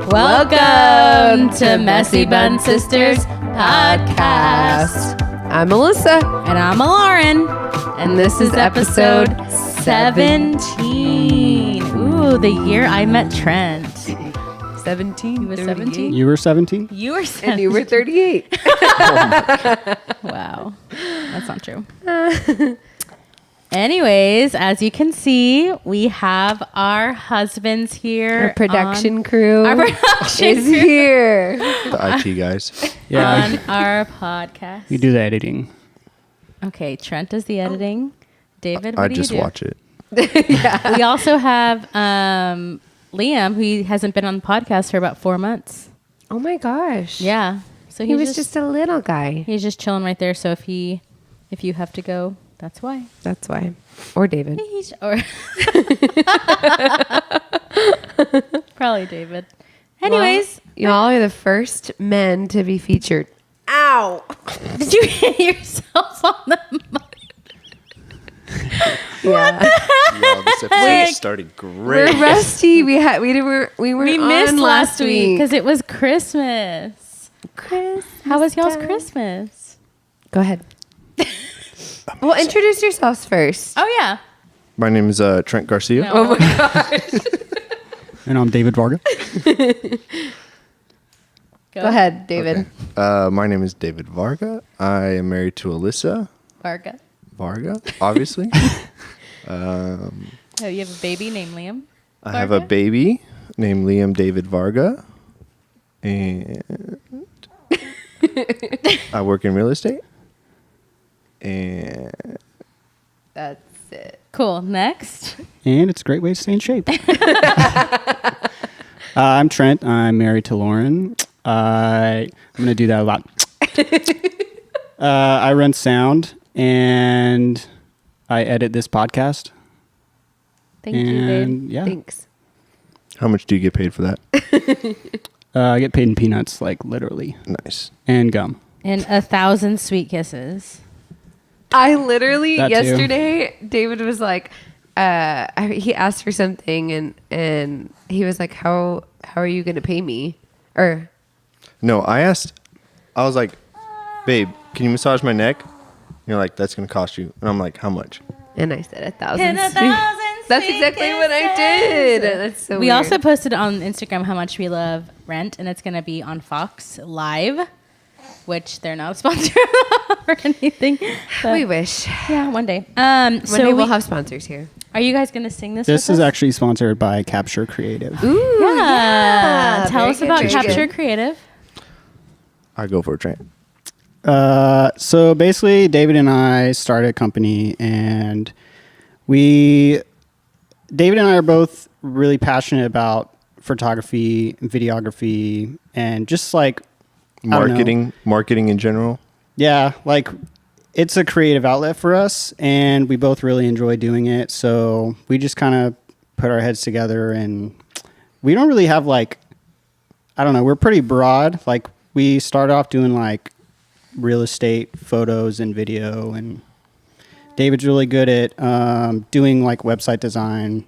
Welcome to Messy Bun Sisters Podcast. I'm Melissa. And I'm Lauren. And this is episode 17. Ooh, the year I met Trent. 17. He was 17? You were 17? You were 17. And you were 38. Wow. That's not true. Anyways, as you can see, we have our husbands here. Our production crew Our production is crew here. The IT guys. on our podcast. You do the editing. Okay, Trent does the editing. David, I what do just you do? watch it. We also have Liam, who hasn't been on the podcast for about 4 months. Oh my gosh. Yeah. So He was just a little guy. he's just chilling right there. So if you have to go, that's why. That's why. Or David. Probably David. Anyways, Well, y'all are the first men to be featured. Ow. did you hit yourself on the mic? Yeah. Yo, this episode started great. We're rusty. We were We on missed last week week. because it was Christmas. Christmas. How was y'all's time. Christmas? Go ahead. Well, introduce yourselves first. Oh yeah. My name is Trent Garcia. No. Oh my gosh. And I'm David Varga. Go ahead, David. Okay. My name is David Varga. I am married to Alyssa Varga. Varga, obviously. Oh, you have a baby named Liam. I have a Varga? baby named Liam David Varga. And I work in real estate. And That's it. Cool. Next. And it's a great way to stay in shape. I'm Trent. I'm married to Lauren. I'm going to do that a lot. I run sound and I edit this podcast. Thank you, babe. And yeah, Thanks. how much do you get paid for that? I get paid in peanuts, like literally, Nice. and gum. And 1,000 sweet kisses. I literally That too. yesterday, David was like, he asked for something and he was like, how are you going to pay me? Or No, I was like, babe, can you massage my neck? And you're like, that's going to cost you. And I'm like, how much? and I said 1,000. And 1,000 That's sweet exactly what I kisses. did. That's so We weird. also posted on Instagram how much we love Rent, and it's going to be on Fox Live, which they're not a sponsor or anything. But we wish. yeah, one day. One So day we'll have sponsors here. are you guys going to sing this? This with is us? actually sponsored by Capture Creative. Ooh, Yeah. Tell Very us good, about very Capture good. Creative. I go for a Trent. So basically, David and I started a company, and David and I are both really passionate about photography, videography, and just like I don't know. Marketing in general. Yeah, like it's a creative outlet for us, and we both really enjoy doing it. So we just kind of put our heads together, and we don't really have like, I don't know, we're pretty broad. Like we started off doing like real estate photos and video, and David's really good at doing like website design.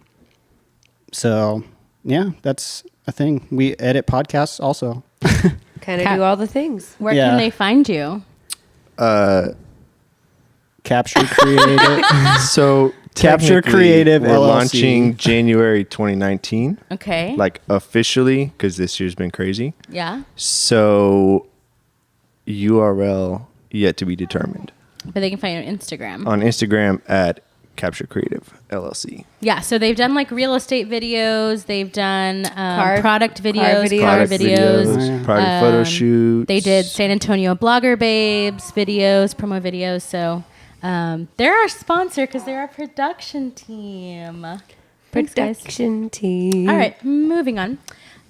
So yeah, that's a thing. We edit podcasts also. Kind of do all the things. Where Yeah. can they find you? Capture Creative. So Capture technically, Creative we're LLC. launching January 2019, Okay. like officially, because this year's been crazy. Yeah. So URL yet to be determined. But they can find you on Instagram. On Instagram at Capture Creative LLC. Yeah, so they've done like real estate videos. They've done product videos, videos. car Product videos. Yeah. private photo shoots. They did San Antonio Blogger Babes videos, promo videos. So they're our sponsor because they're our production team. Thanks, guys. Production team. All right, moving on.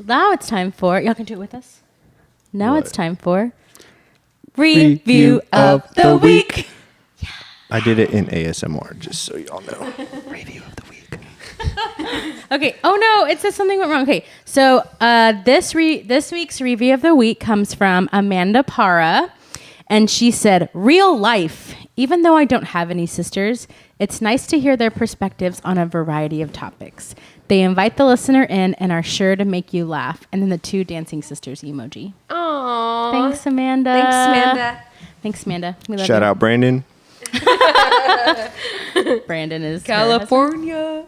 Now it's time for, y'all can do it with us. Now What? it's time for Review of the Week. I did it in ASMR, just so y'all know. Review of the week. Okay. Oh no, it says something went wrong. Okay, so this week's review of the week comes from Amanda Para, and she said, "Real life. Even though I don't have any sisters, It's nice to hear their perspectives on a variety of topics. They invite the listener in and are sure to make you laugh. And then the 2 dancing sisters emoji. Aww. Thanks, Amanda. Thanks, Amanda. Thanks, Amanda. We love Shout you. out Brandon. Brandon is California.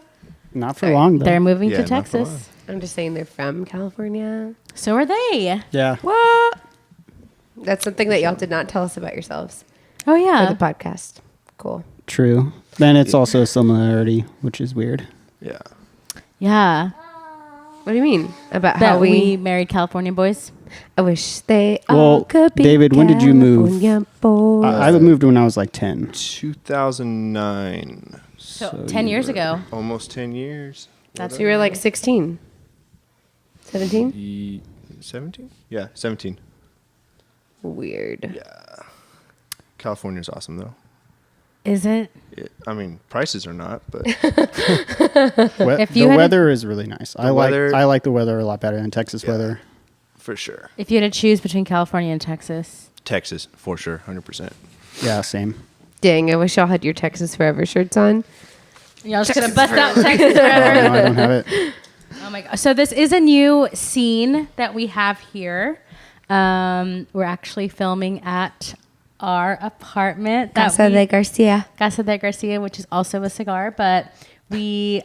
Not for Sorry. long though. They're moving Yeah, to not for long. Texas. I'm just saying they're from California. So are they. Yeah. What? That's something that y'all did not tell us about yourselves Oh, for yeah. the podcast. Cool. True. Then it's also a similarity, which is weird. Yeah. Yeah. What do you mean about That how we married California boys. I wish they Well, all could be David, when did you move? California boys. I moved when I was like 10. 2009. So 10 years ago. Almost 10 years. That's So you were like 16, 17? 17? Yeah, 17. Weird. Yeah. California's awesome, though. Is it? I mean, prices are not, but If you The had weather is really nice. I weather- like the weather a lot better than Texas Yeah. weather. for sure. If you had to choose between California and Texas. Texas, for sure, 100%. Yeah, same. Dang, I wish y'all had your Texas Forever shirts on. Y'all just gonna bust out Texas Oh, forever. no, I don't have it. Oh my god! So this is a new scene that we have here. We're actually filming at our apartment. Casa de Garcia. Casa de Garcia, which is also a cigar. But we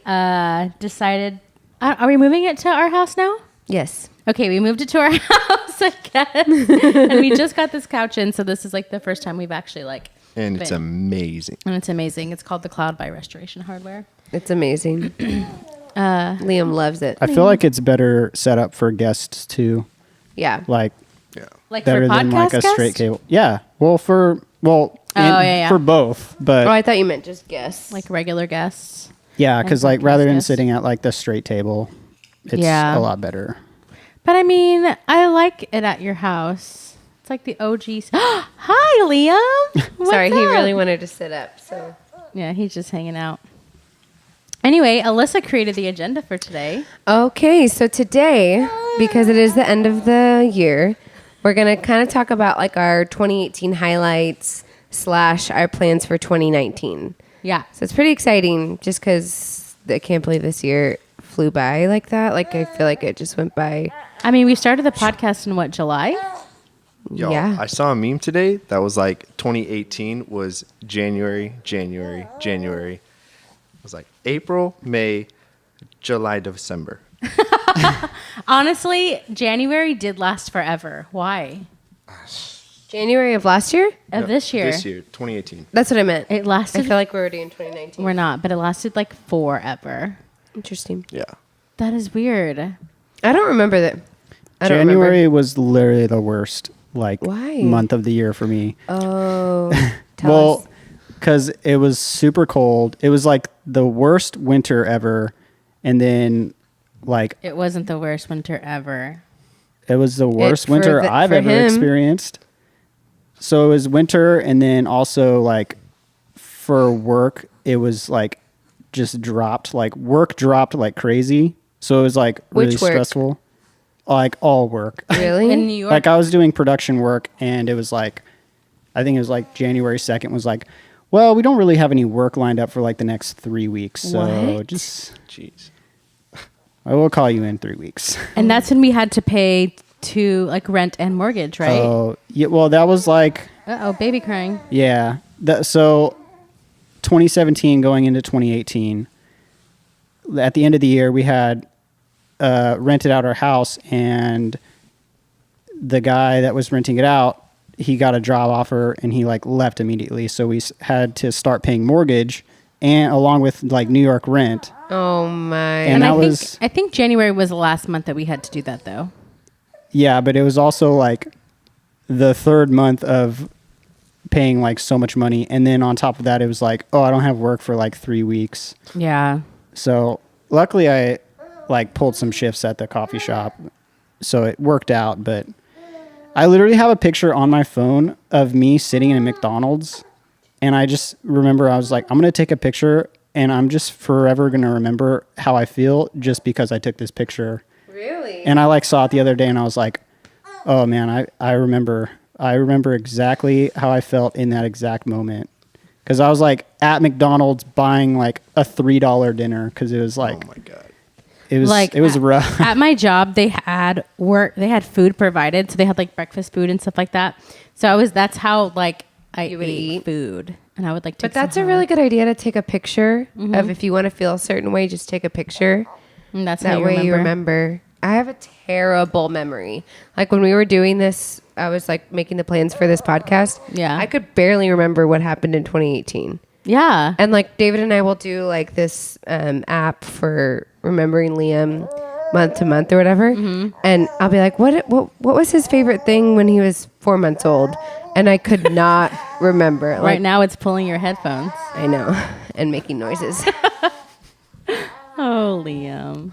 decided. Are we moving it to our house now? Yes. Okay, we moved it to our house, I guess. And we just got this couch in, so this is like the first time we've actually like. And it's been. amazing. And it's amazing. It's called the Cloud by Restoration Hardware. It's amazing. Liam loves it. I feel like it's better set up for guests too. Yeah. Like Yeah. Like better for than like a podcast straight guests? cable. Yeah. Well, yeah. for both, but Oh, I thought you meant just guests. Like regular guests. yeah, because like like rather than guests. sitting at like the straight table, it's Yeah. a lot better. But I mean, I like it at your house. It's like the OGs. Hi, Liam. What's Sorry, he up? really wanted to sit up. So Yeah, he's just hanging out. Anyway, Alyssa created the agenda for today. okay, so today, because it is the end of the year, we're gonna kind of talk about like our 2018 highlights / our plans for 2019. Yeah. So it's pretty exciting, just because I can't believe this year flew by like that. Like I feel like it just went by. I mean, we started the podcast in what, July? Y'all, Yeah. I saw a meme today that was like 2018 was January. It was like April, May, July, December. Honestly, January did last forever. Why? January of last year? Of No, this year. This year, 2018. That's what I meant. It lasted. I feel like we're already in 2019. we're not, but it lasted like forever. Interesting. Yeah. That is weird. I don't remember that. I don't January remember. was literally the worst like Why? month of the year for me. Oh, tell Well, us. because it was super cold. It was like the worst winter ever, and then like It wasn't the worst winter ever. it was the worst for winter the- I've for ever him. experienced. So it was winter, and then also like for work, it was like just dropped. Like work dropped like crazy. So it was like really Which work? stressful. Like all work. Really? In New York. Like I was doing production work, and it was like, I think it was like January 2nd was like, well, we don't really have any work lined up for like the next 3 weeks. So What? just, Jeez. I will call you in 3 weeks. And that's when we had to pay to like rent and mortgage, right? Oh, yeah. Well, that was like, Uh-oh, baby crying. yeah. So 2017 going into 2018, at the end of the year, we had rented out our house, and the guy that was renting it out, he got a job offer, and he like left immediately. So we had to start paying mortgage, and along with like New York rent. Oh my. And I that think was- I think January was the last month that we had to do that though. Yeah, but it was also like the third month of paying like so much money, and then on top of that, it was like, oh, I don't have work for like 3 weeks. Yeah. So luckily, I like pulled some shifts at the coffee shop, so it worked out. But I literally have a picture on my phone of me sitting in a McDonald's, and I just remember I was like, I'm gonna take a picture, and I'm just forever gonna remember how I feel just because I took this picture. Really? And I like saw it the other day, and I was like, oh man, I remember exactly how I felt in that exact moment. because I was like at McDonald's buying like a $3 dinner because it was like Oh my god. it was Like it was at, rough. at my job, they had food provided, so they had like breakfast food and stuff like that. So that's how like I You would ate eat? food, and I would like take. But that's some a really home. good idea to take a picture of if you want to feel a certain way, just take a picture. And that's how That you way remember. you remember. I have a terrible memory. Like when we were doing this, I was like making the plans for this podcast. Yeah. I could barely remember what happened in 2018. Yeah. And like David and I will do like this app for remembering Liam month to month or whatever. And I'll be like, what was his favorite thing when he was 4 months old? And I could not remember. Like, Right now, it's pulling your headphones. I know. And making noises. Oh, Liam.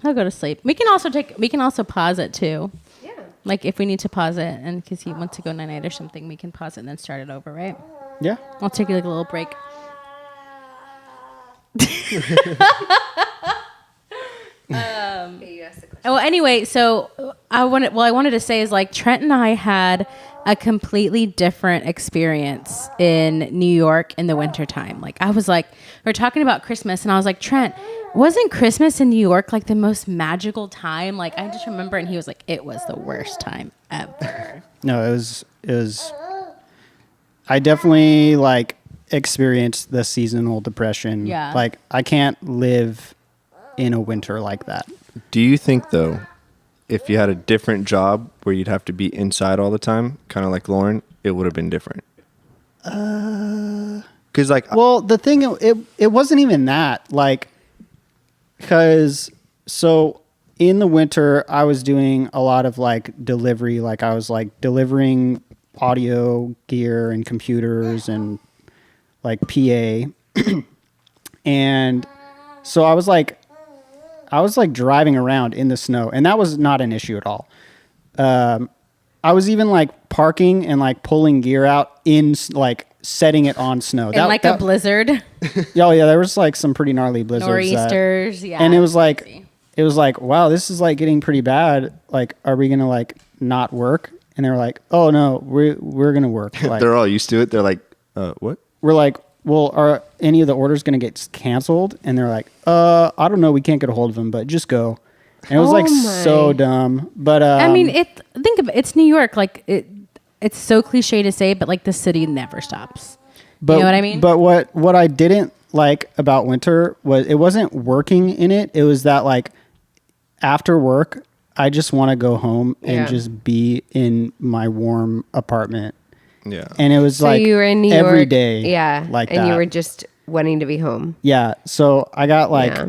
He'll go to sleep. We can also pause it too. Yeah. Like if we need to pause it and because he wants to go night or something, we can pause it and then start it over, right? Yeah. I'll take like a little break. Well, anyway, so I wanted to say is like Trent and I had a completely different experience in New York in the wintertime. Like I was like, we were talking about Christmas and I was like, Trent, wasn't Christmas in New York like the most magical time? Like I just remember, and he was like, it was the worst time ever. No, it was. I definitely like experienced the seasonal depression. Yeah. Like I can't live in a winter like that. Do you think though, if you had a different job where you'd have to be inside all the time, kind of like Lauren, it would have been different? Because like, Well, the thing it wasn't even that, like, because so in the winter I was doing a lot of like delivery, like I was like delivering audio gear and computers and like PA, and so I was like driving around in the snow, and that was not an issue at all. I was even like parking and like pulling gear out in like setting it on snow. In like a blizzard, Oh yeah, there was like some pretty gnarly blizzards. nor'easters, yeah. And it was like, crazy. wow, this is like getting pretty bad. Like, are we gonna like not work? And they were like, oh no, we're gonna work. Like, they're all used to it. They're like, what? we're like, well, are any of the orders gonna get canceled? And they're like, I don't know, we can't get a hold of them, but just go. And it was like so dumb. But I mean, think of it, it's New York. Like it's so cliche to say, but like the city never stops. But, you know what I mean? But what I didn't like about winter was it wasn't working in it. It was that like after work, I just want to go home and just be in my warm apartment. Yeah. And it was So like you were in New York every day. Yeah. Like and that. you were just wanting to be home. Yeah. So I got like Yeah.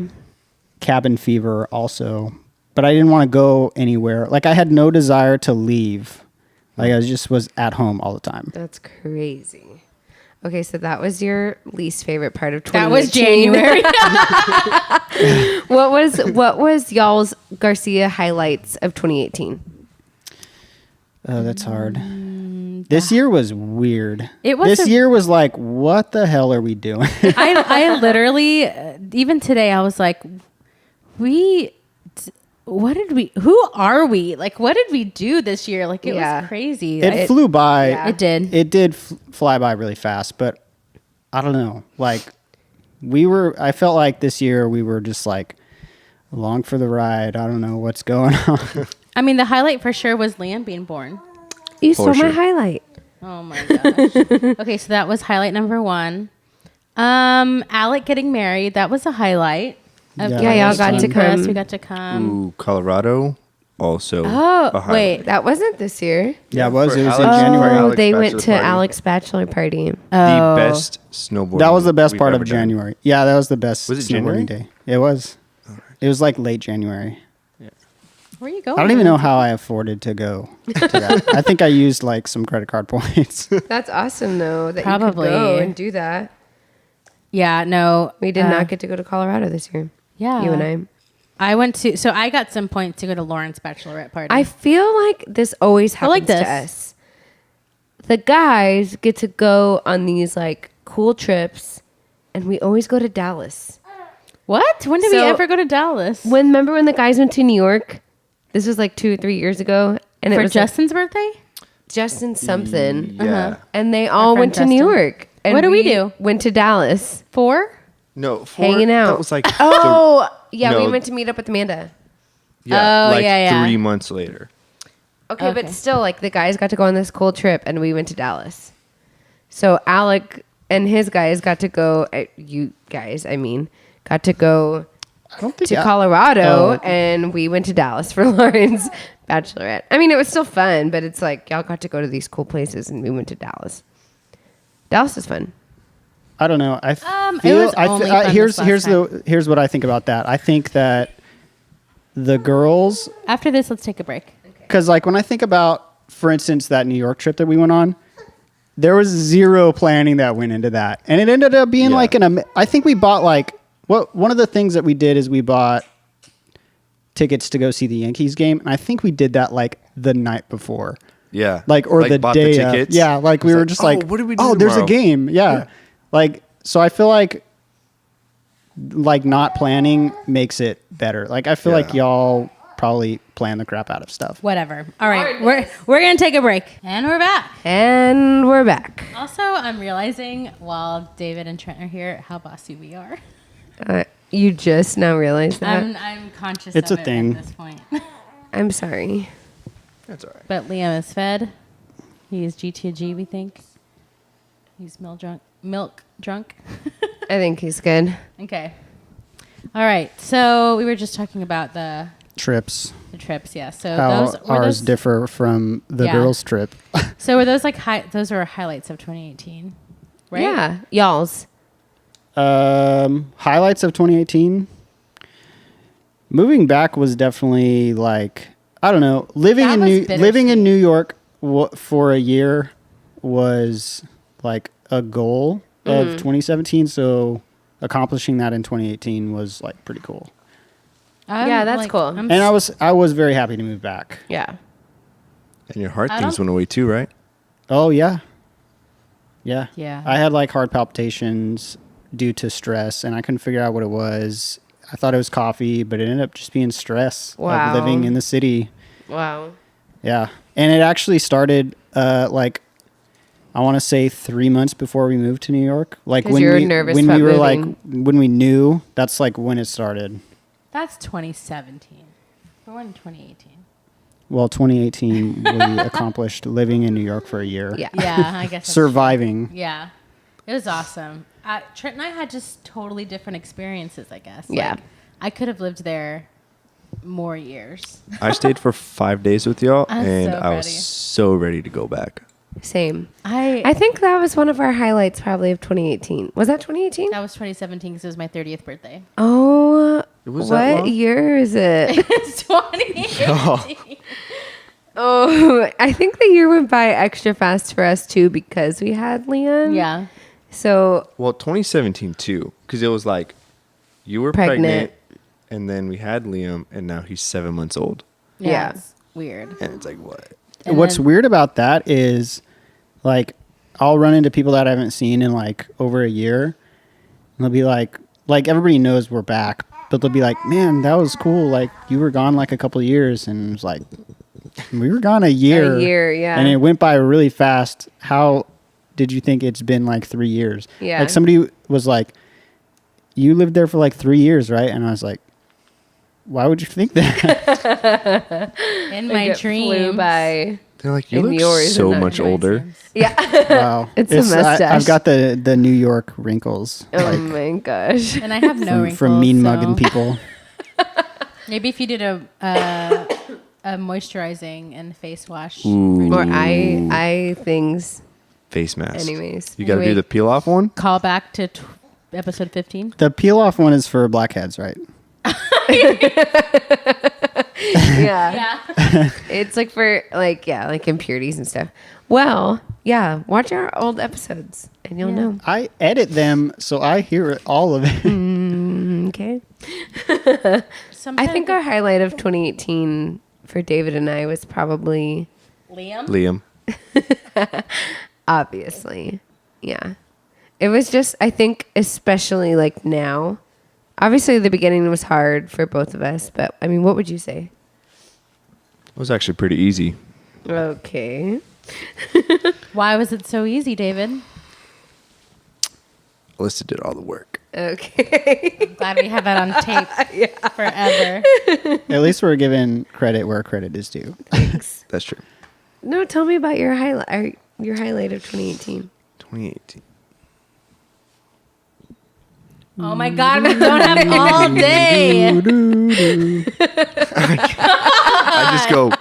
cabin fever also, but I didn't want to go anywhere. Like I had no desire to leave. Like I was at home all the time. That's crazy. Okay, so that was your least favorite part of That was 2018. January. What was y'all's Garcia highlights of 2018? Oh, that's hard. This year was weird. It was This year was like, what the hell are we doing? I literally, even today, I was like, who are we? Like, what did we do this year? Like, it was crazy. It flew by. yeah. It did. It did fly by really fast, but I don't know. Like I felt like this year we were just like along for the ride. I don't know what's going on. I mean, the highlight for sure was Liam being born. You For stole my sure. highlight. Oh my gosh. Okay, so that was highlight number 1. Alec getting married. That was a highlight. Of Yeah, Yeah, y'all 2018 got to for us. come. We got to come. Ooh, Colorado also. Oh, a highlight. wait. That wasn't this year. Yeah, it was. For It was Alex- in January. Oh, Alex they went bachelor to party. Alex's bachelor party. The Oh. best snowboarding. That was the best we've part of ever done. January. Yeah, that was the best. Was it snowboarding January? day? It was. It was like late January. Where are you going? I don't even know how I afforded to go to that. I think I used like some credit card points. That's awesome, though, that Probably. you could go and do that. Yeah, no. We did not get to go to Colorado this year. Yeah. You and I. I went to, so I got some points to go to Lauren's bachelorette party. I feel like this always happens like to this. us. The guys get to go on these like cool trips, and we always go to Dallas. What? When did we So- ever go to Dallas? Remember when the guys went to New York? This was like 2 or 3 years ago, and it For was Justin's birthday? like Justin something, Yeah. and they all friend went to New Justin. York. And What did we do? Went to Dallas. 4? No, Hanging out. That was like Oh, yeah, No. we went to meet up with Amanda. Oh, like yeah. 3 months later. Okay, Okay. but still, like, the guys got to go on this cool trip, and we went to Dallas. So Alec and his guys got to go. You guys, I mean, got to go I don't think to I- Colorado, Oh. and we went to Dallas for Lauren's bachelorette. I mean, it was still fun, but it's like y'all got to go to these cool places, and we went to Dallas. Dallas is fun. I don't know. I It feel was only fun here's this last here's what I think about that. I think that the girls, After this, let's take a break. because like when I think about, for instance, that New York trip that we went on, there was zero planning that went into that, and it ended up being Yeah. like I think we bought like one of the things that we did is we bought tickets to go see the Yankees game, and I think we did that like the night before. Yeah. Like or the bought day of. tickets. Yeah, like I we was were just "Oh, like, what did we do oh, there's a tomorrow?" game. Yeah. Like, so I feel like not planning makes it better. Like I feel like Yeah. y'all probably plan the crap out of stuff. Whatever. All right, we're gonna take a break, and we're back. And we're back. Also, I'm realizing while David and Trent are here how bossy we are. You just now realized that. I'm conscious. It's of a it thing. at this point. I'm sorry. That's all right. But Liam is fed. He's GTG. We think he's milk drunk. Milk drunk. I think he's good. Okay. All right. So we were just talking about the Trips. trips. Yeah. So How those were ours those. differ from the Yeah. girls' trip. So were those like those were highlights of 2018, right? Yeah, y'all's. Highlights of 2018. Moving back was definitely like, I don't know, living That in was living in bittersweet. New York for a year was like a goal of 2017. So accomplishing that in 2018 was like pretty cool. Yeah, that's cool. And I was very happy to move back. Yeah. And your heart I things don't- went away too, right? Oh yeah. Yeah. Yeah. I had like heart palpitations due to stress, and I couldn't figure out what it was. I thought it was coffee, but it ended up just being stress Wow. of living in the city. Wow. Yeah. And it actually started like I want to say 3 months before we moved to New York. Like 'Cause when you were we nervous when about we were moving. like when we knew, that's like when it started. That's 2017. We're in 2018. Well, 2018 we accomplished living in New York for a year. Yeah. Yeah, I guess. that's Surviving. true. Yeah, it was awesome. Trent and I had just totally different experiences. I guess. Yeah. Like, I could have lived there more years. I stayed for 5 days with y'all, I'm and so I was ready. so ready to go back. Same. I I think that was one of our highlights probably of 2018. Was that 2018? that was 2017 because it was my 30th birthday. Oh, It was that what long? year is it? It's 2018. Oh, I think the year went by extra fast for us too because we had Leon. Yeah. So Well, 2017 too, because it was like you were Pregnant. pregnant, and then we had Liam, and now he's 7 months old, Yeah. It's weird. and it's like what? And What's then- weird about that is like I'll run into people that I haven't seen in like over a year, and they'll be like everybody knows we're back, but they'll be like, man, that was cool. Like you were gone like a couple of years, and it's like we were gone a year. A year, yeah. And it went by really fast. How did you think it's been like 3 years? Yeah. Like somebody was like, you lived there for like 3 years, right? And I was like, why would you think that? In my it dreams. flew by. They're like you And look yours so and much In my older. dreams. Yeah. Wow. It's a mustache. I've got the New York wrinkles. Oh my gosh. And I have no wrinkles. from mean so mugging people. Maybe if you did a moisturizing and face wash. Ooh. Or eye things. Face mask. Anyways. You got to do Anyway. the peel off one. Call back to episode 15. The peel off one is for blackheads, right? Yeah. It's like for like impurities and stuff. Well, yeah, watch our old episodes and you'll know. I edit them, so I hear all of it. Okay. Sometimes I think our highlight of 2018 for David and I was probably Liam. Liam. obviously. Yeah. It was just I think especially like now. Obviously the beginning was hard for both of us, but I mean, what would you say? It was actually pretty easy. Okay. Why was it so easy, David? Alyssa did all the work. Okay. Glad we have that on tape forever. At least we're giving credit where credit is due. That's true. No, tell me about your highlight. Your highlight of 2018. 2018. Oh my God, we don't have all day. I just go.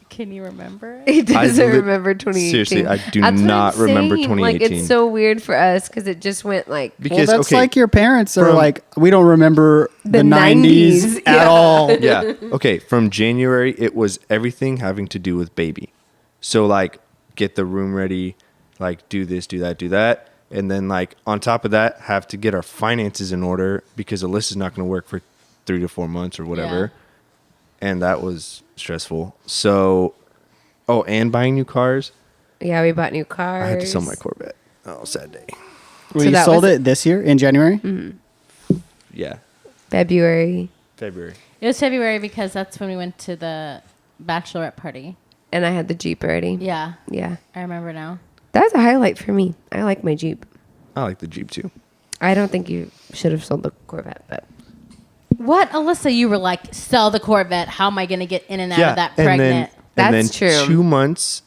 Can you remember? He doesn't li- remember 2018. Seriously, I do That's what not I'm remember saying. 2018. Like, it's so weird for us because it just went like. Because Well, that's okay, like your parents are From- like, we don't remember the 90s, 90s, at yeah. all. yeah. Okay. From January, it was everything having to do with baby. So like, get the room ready, like do this, do that, do that, and then like on top of that, have to get our finances in order because Alyssa's not going to work for 3 to 4 months or whatever, and that was stressful. So, oh, and buying new cars. Yeah, we bought new cars. I had to sell my Corvette. Oh, sad day. Well, So you that sold was- it this year in January? Yeah, February, February. It was February because that's when we went to the bachelorette party. and I had the Jeep already. Yeah, Yeah. I remember now. That's a highlight for me. I like my Jeep. I like the Jeep too. I don't think you should have sold the Corvette, but What, Alyssa? You were like, sell the Corvette. How am I going to get in and out of that pregnant? That's and then true. 2 months,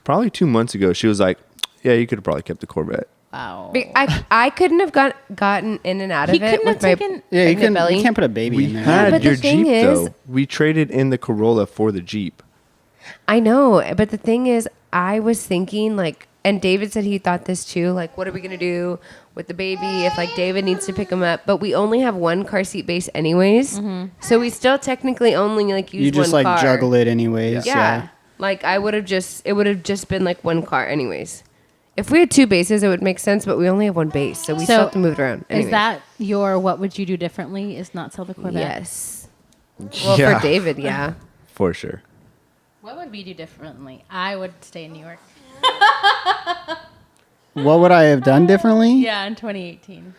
probably 2 months ago, she was like, "Yeah, you could have probably kept the Corvette." Wow. I couldn't have gotten in and out He of it couldn't with have my taken. Yeah, pregnant belly. you can't put a baby We in there. had but the your thing Jeep is- though. We traded in the Corolla for the Jeep. I know, but the thing is, I was thinking like, and David said he thought this too. Like, what are we gonna do with the baby if like David needs to pick him up? But we only have one car seat base anyways, so we still technically only like use You just one like car. juggle it anyways. Yeah. Like it would have just been like one car anyways. If we had two bases, it would make sense, but we only have one base, so we still have to move it around. Is Anyways. that your what would you do differently? Is not sell the Corvette? Yes. Well, Yeah. for David, yeah. For sure. What would we do differently? I would stay in New York. What would I have done differently? Yeah, in 2018.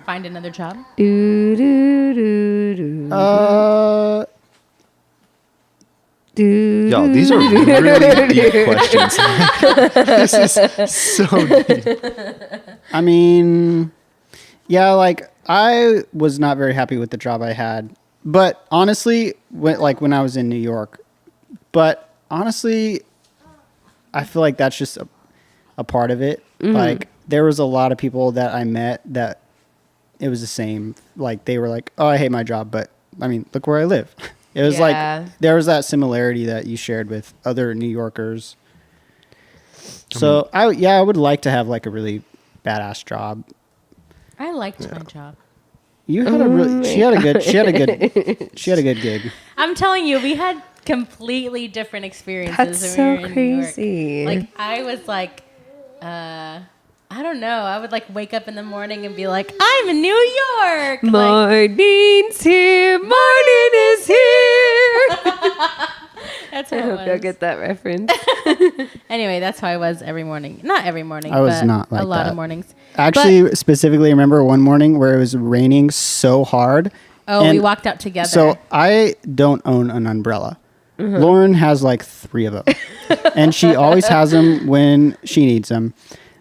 Find another job. Do do do do Uh, do. Y'all, these are really deep questions. This is so deep. I mean, yeah, like I was not very happy with the job I had, but honestly, when I was in New York, but honestly, I feel like that's just a part of it. Like there was a lot of people that I met that it was the same. Like they were like, "Oh, I hate my job," but I mean, look where I live. It was Yeah. like there was that similarity that you shared with other New Yorkers. So I would like to have like a really badass job. I liked my job. You had a really she had a good gig. I'm telling you, we had completely different experiences. That's when we so were in New York. crazy. Like I was like, I don't know. I would like wake up in the morning and be like, I'm in New York. Like, Morning's here. Morning is here. that's I how hope it y'all was. get that reference. Anyway, that's how I was every morning. Not every morning. I was but not like a lot that. of mornings. Actually, specifically remember one morning where it was raining so hard. Oh, we and walked out together. So I don't own an umbrella. Lauren has like 3 of them, and she always has them when she needs them.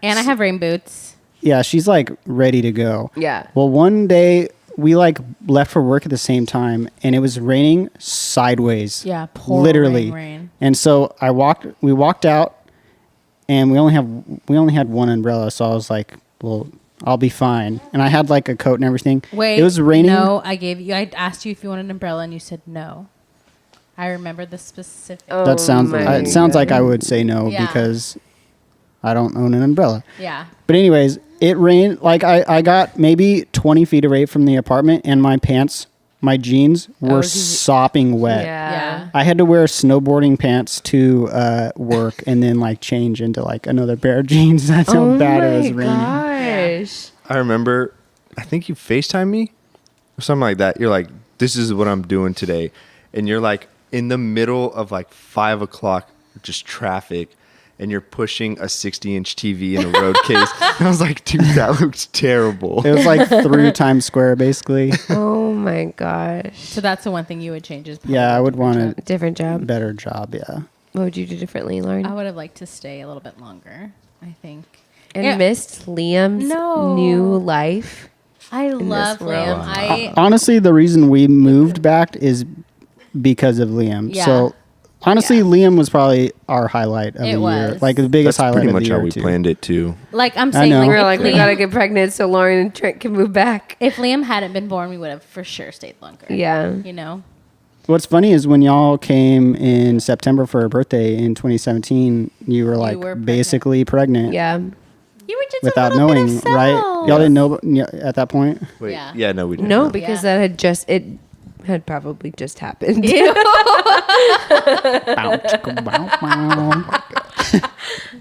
and I have rain boots. Yeah, she's like ready to go. Yeah. Well, one day we like left for work at the same time, and it was raining sideways. Yeah, pouring literally. rain. And so we walked out, and we only had one umbrella. So I was like, well, I'll be fine. And I had like a coat and everything. Wait, it was raining. No, I asked you if you wanted an umbrella, and you said no. I remember the specific. Oh, That sounds. my It sounds like I God. would say no Yeah. because I don't own an umbrella. Yeah. But anyways, it rained. Like I got maybe 20 feet away from the apartment, and my pants, my jeans were 'cause you- sopping wet. Yeah. I had to wear snowboarding pants to work, and then like change into like another pair of jeans. That's how bad it was raining. Gosh. I remember, I think you FaceTime me or something like that. You're like, "This is what I'm doing today," and you're like in the middle of like 5 o'clock, just traffic, and you're pushing a 60-inch TV in a road case. And I was like, dude, that looks terrible. It was like through Times Square, basically. Oh my gosh. So that's the one thing you would change is Yeah, I would want a Different job. better job. Yeah. What would you do differently, Lauren? I would have liked to stay a little bit longer, I think. And Yeah. missed Liam's No. new life. I love this Liam. world. I Honestly, the reason we moved back is because of Liam. Yeah. So honestly, Liam was probably our highlight of It the year. was. Like the biggest That's highlight pretty of much the how year we too. planned it too. like I'm saying know. like We were if like, we Liam- gotta get pregnant so Lauren and Trent can move back. if Liam hadn't been born, we would have for sure stayed longer. Yeah. You know? What's funny is when y'all came in September for her birthday in 2017, you were like were pregnant. basically pregnant Yeah. You were just without a little knowing, bit of right? cells. Y'all didn't know at that point. Wait, Yeah. yeah, no, we didn't. No, know. because Yeah. it had probably just happened.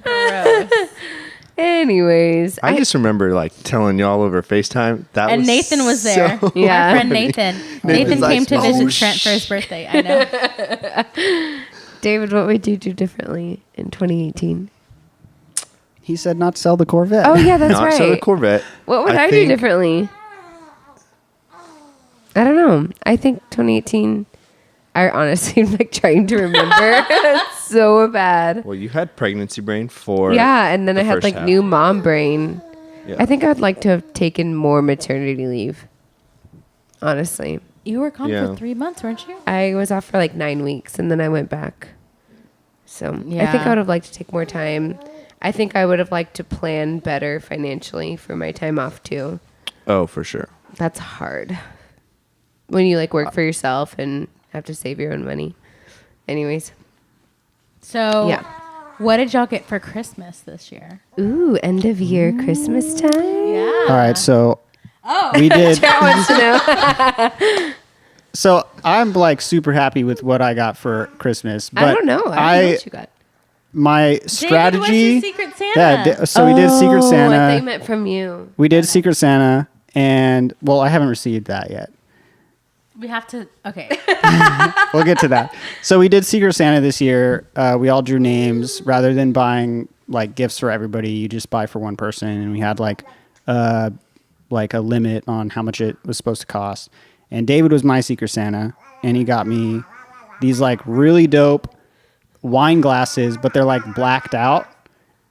Gross. Anyways, I just remember like telling y'all over FaceTime. That And was Nathan was there. so- Yeah. Our friend Nathan. Nathan like, came to "Oh, visit Trent for his birthday. I know. David, what would you do differently in 2018? He said not to sell the Corvette. Oh yeah, that's Not right. so the Corvette. What would I do think- differently? I don't know. I think 2018. I honestly am like trying to remember. It's so bad. Well, you had pregnancy brain for Yeah, and then the I had first like half. new mom brain. Yeah. I think I'd like to have taken more maternity leave. Honestly, You were gone Yeah. for 3 months, weren't you? I was off for like 9 weeks and then I went back. So I think Yeah. I would have liked to take more time. I think I would have liked to plan better financially for my time off too. Oh, for sure. That's hard when you like work for yourself and have to save your own money. Anyways, So Yeah. what did y'all get for Christmas this year? ooh, end of year Christmas time. Yeah. All right, so we did. Wants to know. So I'm like super happy with what I got for Christmas. But I don't know. I don't know what you got. my strategy. David was your Secret Santa. Yeah, so we did Secret Oh, I Santa. thought you meant from you. We did Secret Santa, and well, I haven't received that yet. We have to. Okay. We'll get to that. So we did Secret Santa this year. We all drew names rather than buying like gifts for everybody. You just buy for one person, and we had like a limit on how much it was supposed to cost. And David was my Secret Santa, and he got me these like really dope wine glasses, but they're like blacked out.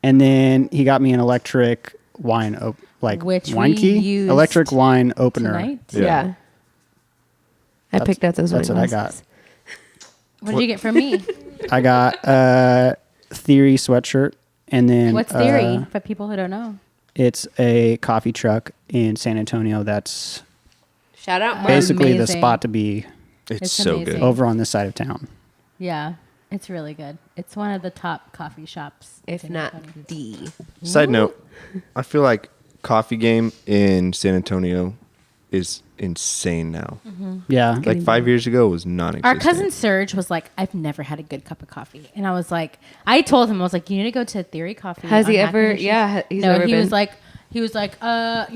And then he got me an electric wine Which wine we key, used electric wine opener. Tonight. Yeah. I That's- picked out those that's one what I glasses. What did you get from me? I got a Theory sweatshirt, and then What's Theory for people who don't know? it's a coffee truck in San Antonio. That's Shout out, Mark. basically the Amazing. spot to be It's, It's so amazing. good. over on this side of town. Yeah, it's really good. It's one of the top coffee shops. if in not Antonio. D. Side note, I feel like coffee game in San Antonio is insane now. Yeah, Like 5 years ago was non-existent. Our cousin Serge was like, "I've never had a good cup of coffee," and I was like, I told him I was like, "You need to go to Theory Coffee." Has on he ever? Hackney Street." Yeah, he's no, never he been. was like, you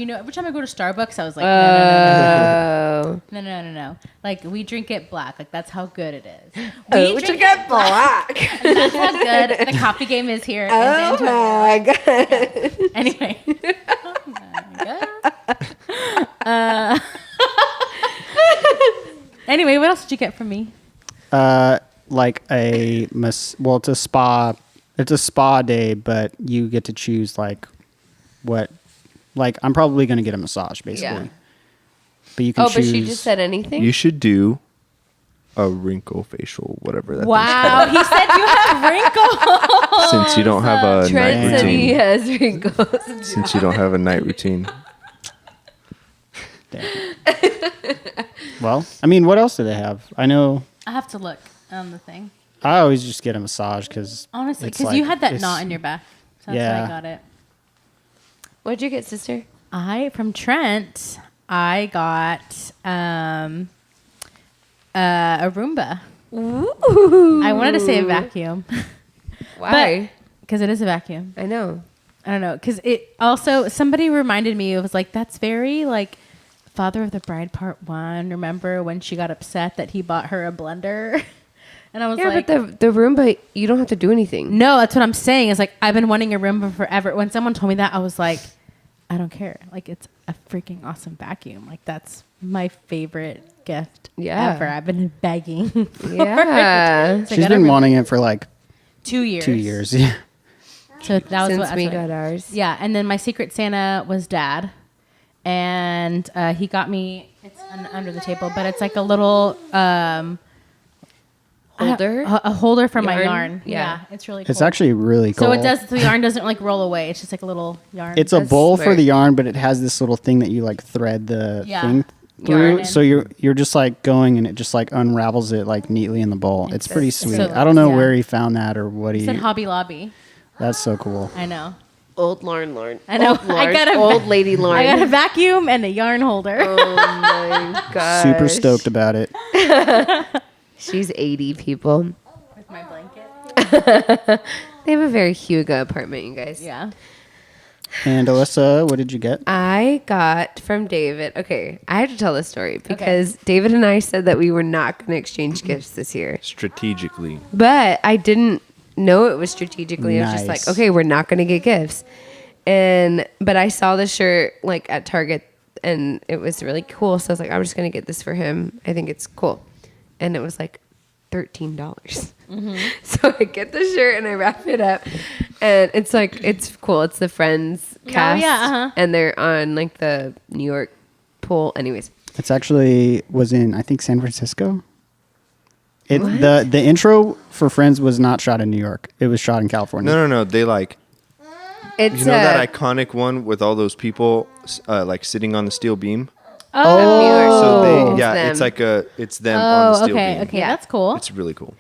know, every time I go to Starbucks, I was like, Oh. no. Like we drink it black. Like that's how good it is. Oh, which get black. That's how good the coffee game is here. in San Oh Antonio. my god. Anyway. Oh my God. Anyway, what else did you get from me? like it's a spa. It's a spa day, but you get to choose like what. Like I'm probably gonna get a massage basically. Yeah. But you can Oh, choose. but she just said anything. You should do a wrinkle facial, whatever that Wow, he said you have wrinkles. thing's called. Since you don't have a Trent night said he routine. has wrinkles. Since you don't have a night routine. Damn. Well, I mean, what else do they have? I know. I have to look on the thing. I always just get a massage because Honestly, because you had that knot in your back. So that's why Yeah. I got it. What'd you get, sister? From Trent, I got a Roomba. Ooh. I wanted to say a vacuum. Why? Because it is a vacuum. I know. I don't know. Because it also, somebody reminded me, it was like, that's very like Father of the Bride Part 1. Remember when she got upset that he bought her a blender? And I was Yeah, like, but the Roomba, you don't have to do anything. no, that's what I'm saying. It's like, I've been wanting a Roomba forever. When someone told me that, I was like, I don't care. Like, it's a freaking awesome vacuum. Like, that's my favorite gift ever. I've been begging. Yeah. So I She's got a been Roomba. wanting it for like 2 years. 2 years. Yeah. So that was Since what, we that's what- got ours. Yeah, and then my Secret Santa was Dad, and he got me. It's under the table, but it's like a little Holder? a holder for my Yarn? yarn. Yeah. Yeah, it's really cool. It's actually really cool. so it does. The yarn doesn't like roll away. It's just like a little yarn. It's a That's bowl for smart. the yarn, but it has this little thing that you like thread the Yeah. thing Yarn through. in. So you're just like going and it just like unravels it like neatly in the bowl. It's pretty so- sweet. I don't know yeah. where he found that or what It's he. in Hobby Lobby. That's so cool. I know. Old Lauren. I know. Old Lauren. I got a old lady Lauren. I got a vacuum and a yarn holder. Oh my gosh. Super stoked about it. She's 80 people. With my blanket. They have a very Hugo apartment, you guys. Yeah. And Alyssa, what did you get? I got from David. Okay, I have to tell this story because David and I said that we were not going to exchange gifts this year. Strategically. But I didn't know it was strategically. I was just Nice. like, okay, we're not going to get gifts. But I saw the shirt like at Target and it was really cool. So I was like, I'm just going to get this for him. I think it's cool. And it was like $13. So I get the shirt and I wrap it up and it's like, it's cool. It's the Friends cast yeah, and they're on like the New York pool. Anyways. It's actually was in I think San Francisco. The intro for Friends was not shot in New York. It was shot in California. No. They like, It's you know that iconic one with all those people like sitting on the steel beam? So So it's like it's them on the steel beam. Okay, Yeah. that's cool. It's really cool.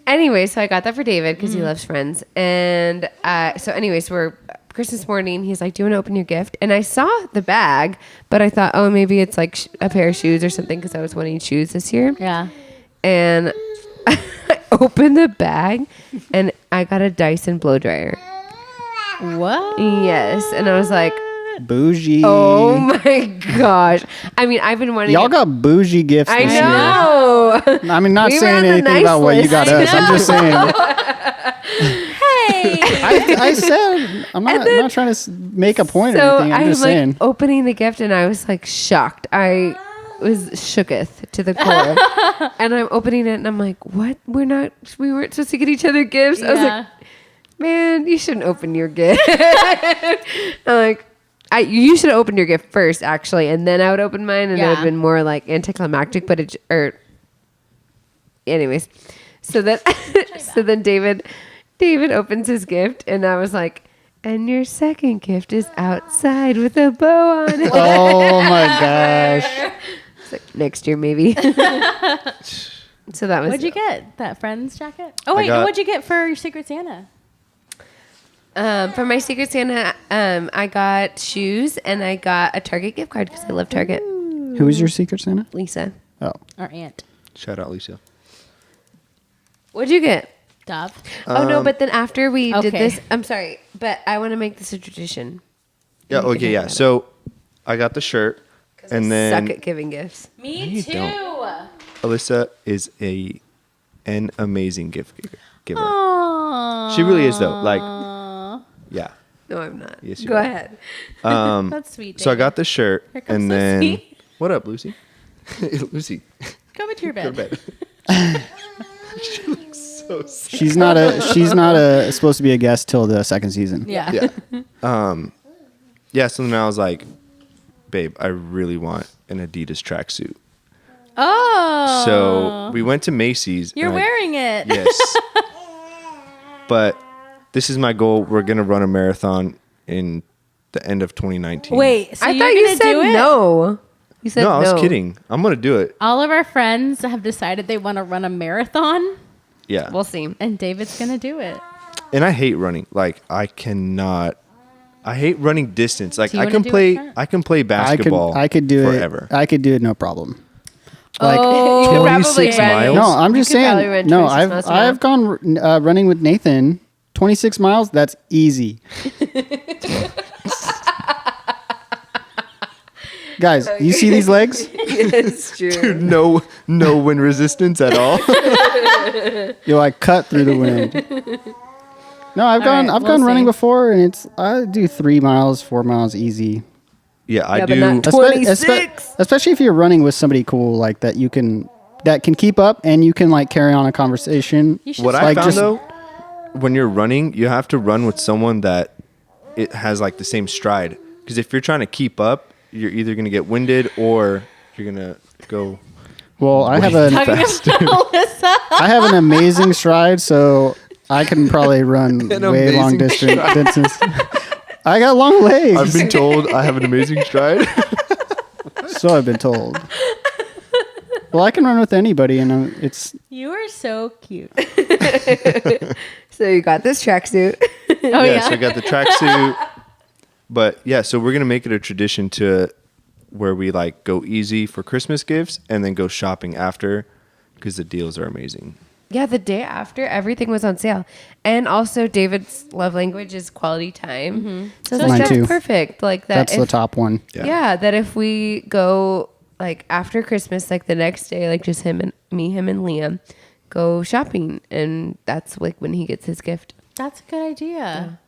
Anyway, so I got that for David because he loves Friends. And so anyways, we're Christmas morning. He's like, do you want to open your gift? And I saw the bag, but I thought, oh, maybe it's like a pair of shoes or something because I was wanting shoes this year. Yeah. And I opened the bag and I got a Dyson blow dryer. What? Yes. And I was like, Bougie. oh my gosh. I mean, I've been wanting Y'all got bougie gifts I this know. year. I mean, not We were saying on the anything nice about what you list. got I us. I'm just saying. Hey. I said I'm not trying to make a point or So anything. I'm I'm just like saying. opening the gift and I was like shocked. I was shooketh to the core. And I'm opening it and I'm like, what? We weren't supposed to get each other gifts. I was like, man, you shouldn't open your gift. I'm like, you should have opened your gift first, actually, and then I would open mine, and it would have Yeah. been more like anticlimactic. But anyways, so then David opens his gift, and I was like, and your second gift is outside with a bow on it. Oh my gosh. It's like, next year, maybe. So that was. What'd you get? That Friends jacket? Oh wait, got- what'd you get for your Secret Santa? For my Secret Santa, I got shoes and I got a Target gift card because I love Target. Who is your Secret Santa? Lisa, Oh. Our aunt, Shout out, Lisa. what'd you get? Dove. Oh no! But then after we did Okay. this, I'm sorry, but I want to make this a tradition. Yeah, You can okay, talk yeah. about it. So I got the shirt, and then Suck at giving gifts. Me you too. don't. Alyssa is an amazing gift giver. Aww. She really is, though. Like, yeah. No, I'm not. Yes, you Go are. ahead. That's sweet. So I David. got the shirt, Here comes and so then sweet. what up, Lucy? Lucy, Go to your go bed. to bed. She looks so sad. She's not supposed to be a guest till the second season. Yeah. Yeah. Yeah. So then I was like, babe, I really want an Adidas tracksuit. Oh. So we went to Macy's. You're and I- wearing it. Yes. But this is my goal. We're gonna run a marathon in the end of 2019. Wait. So I you're thought you gonna said do it? no. You said No, no. I was kidding. I'm gonna do it. All of our friends have decided they want to run a marathon, Yeah. We'll see. and David's gonna do it. And I hate running. Like I cannot. I hate running distance. Like Do you I wanna can do it, play. Trent? I can play basketball. I could do forever. it. I could do it no problem. Like Oh, You could probably 26 run- miles? no, I'm you just could probably saying. run No, 26 miles an hour. I've gone running with Nathan. 26 miles. That's easy. Guys, you see these legs? It's true. no wind resistance at all. You like cut through the wind. No, I've right, gone we'll running see. before, and I do 3 miles, 4 miles easy. Yeah, I Yeah, but do. not 26. Especially if you're running with somebody cool like that, that can keep up and you can like carry on a conversation. You should What I like, found just- though, when you're running, you have to run with someone that it has like the same stride. Because if you're trying to keep up, you're either going to get winded or you're going to go. Well, I have talking about Alyssa. I have an amazing stride, so I can probably run An way long amazing distances. I got long legs. I've been told I have an amazing stride. So I've been told. Well, I can run with anybody, and it's You are so cute. So you got this tracksuit. Oh yeah. So I got the tracksuit. But yeah, so we're going to make it a tradition to where we like go easy for Christmas gifts and then go shopping after because the deals are amazing. Yeah, the day after, everything was on sale. And also, David's love language is quality time. So Mine that's too. perfect. Like that. that's the top one. Yeah, that if we go like after Christmas, like the next day, like just him and Liam go shopping, and that's like when he gets his gift. That's a good idea.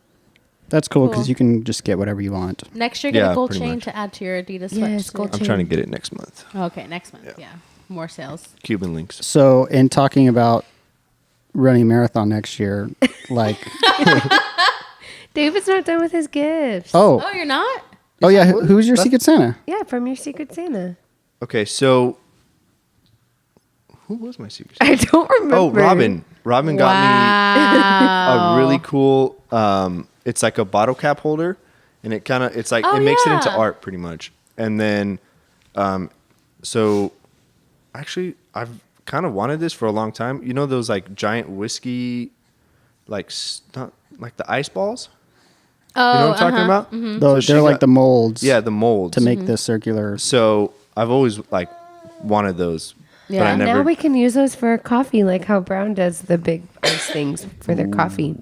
That's cool because Cool. you can just get whatever you want. Next year, get Yeah, a gold pretty chain much. to add to your Adidas Yes, sweatshirt. gold I'm trying to get it next month. Okay, next month. Yeah. More sales. Cuban links. So, in talking about running marathon next year, like, David's not done with his gifts. Oh, oh you're not? yeah, who's your Secret Santa? Yeah, from your Secret Santa. Okay, so who was my secret? I don't remember. Oh, Robin. Robin got Wow. me a really cool. It's like a bottle cap holder, and it's like Oh, it makes it into yeah. art pretty much. And then, so actually, I've kind of wanted this for a long time. You know those like giant whiskey, not like the ice balls. Oh, You know what I'm talking about? Those, she they're like got- the molds. Yeah, the molds To make the circular. So I've always like wanted those, but Yeah. I never. Now we can use those for coffee, like how Brown does the big ice things for their coffee.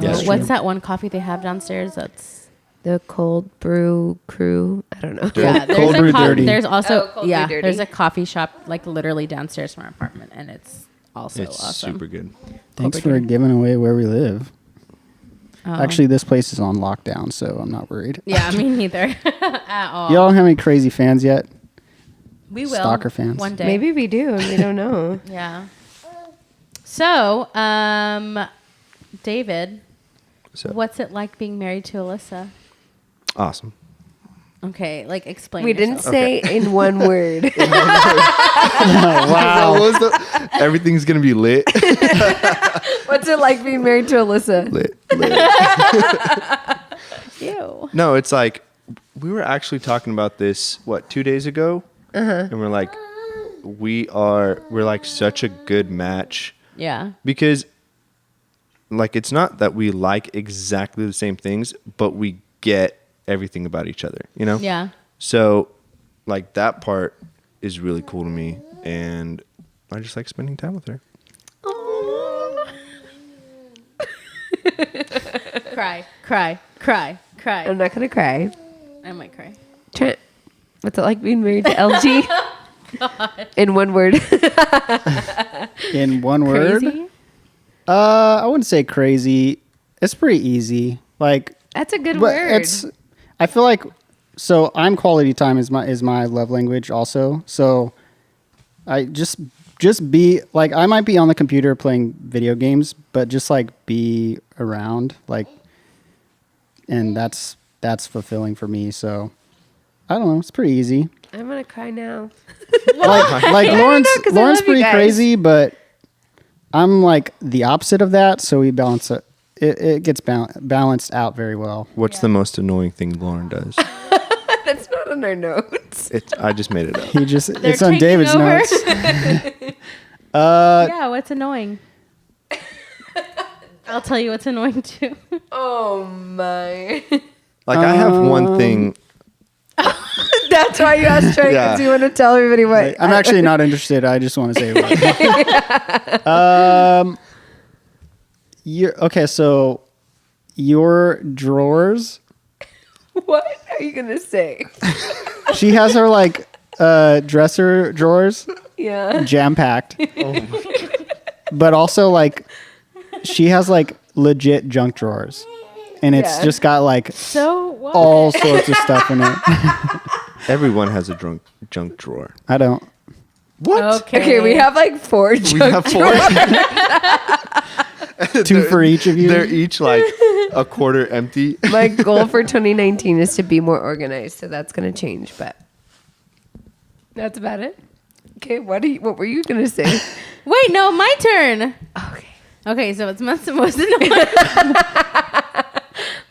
Yeah, it's What's true. that one coffee they have downstairs? That's The cold brew crew. I don't know. yeah. There's Cold a brew dirty. There's also Oh, cold brew yeah. dirty. There's a coffee shop like literally downstairs from our apartment, and it's also It's awesome. super good. Thanks for giving away where we live. Oh. Actually, this place is on lockdown, so I'm not worried. Yeah, me neither at all. Y'all don't have any crazy fans yet? We will stalker fans. one day. Maybe we do, and we don't know. Yeah. So, David, So what's it like being married to Alyssa? awesome. Okay, like explain. We didn't yourself. say in one word. Wow. Everything's gonna be lit. What's it like being married to Alyssa? lit. Ew. No, it's like we were actually talking about this 2 days ago, and we're like, we're like such a good match Yeah. because, like, it's not that we like exactly the same things, but we get everything about each other. You know? Yeah. So, like, that part is really cool to me, and I just like spending time with her. Cry, cry, cry, cry. I'm not gonna cry. I might cry. Trent, what's it like being married to LG? In one word. In one word? Crazy? I wouldn't say crazy. It's pretty easy. Like, That's a good but word. I feel like, so I'm quality time is my love language also. So I just be like, I might be on the computer playing video games, but just like be around, like, and that's fulfilling for me. So I don't know. It's pretty easy. I'm gonna cry now. Like Lauren's 'cause I love you pretty guys. crazy, but I'm like the opposite of that. So we balance it. It gets balanced out very well. What's the most annoying thing Lauren does? That's not on our notes. I just made it up. He just They're it's on taking David's over. notes. Yeah, what's annoying? I'll tell you what's annoying too. Oh my. Like, I have one thing. That's why you asked Trent, Yeah. because you want to tell everybody what. I'm actually not interested. I just want to say it. Okay, so your drawers. What are you gonna say? She has her like dresser drawers, Yeah. jam packed. But also like she has like legit junk drawers, and it's Yeah. just got like So what? all sorts of stuff in it. Everyone has a junk drawer. I don't. What? Okay, we have like 4 We junk have 4. 2 for each of you. They're each like a quarter empty. My goal for 2019 is to be more organized, so that's going to change, but that's about it. Okay, what were you going to say? Wait, no, my turn. Okay. Okay, so it's most annoying.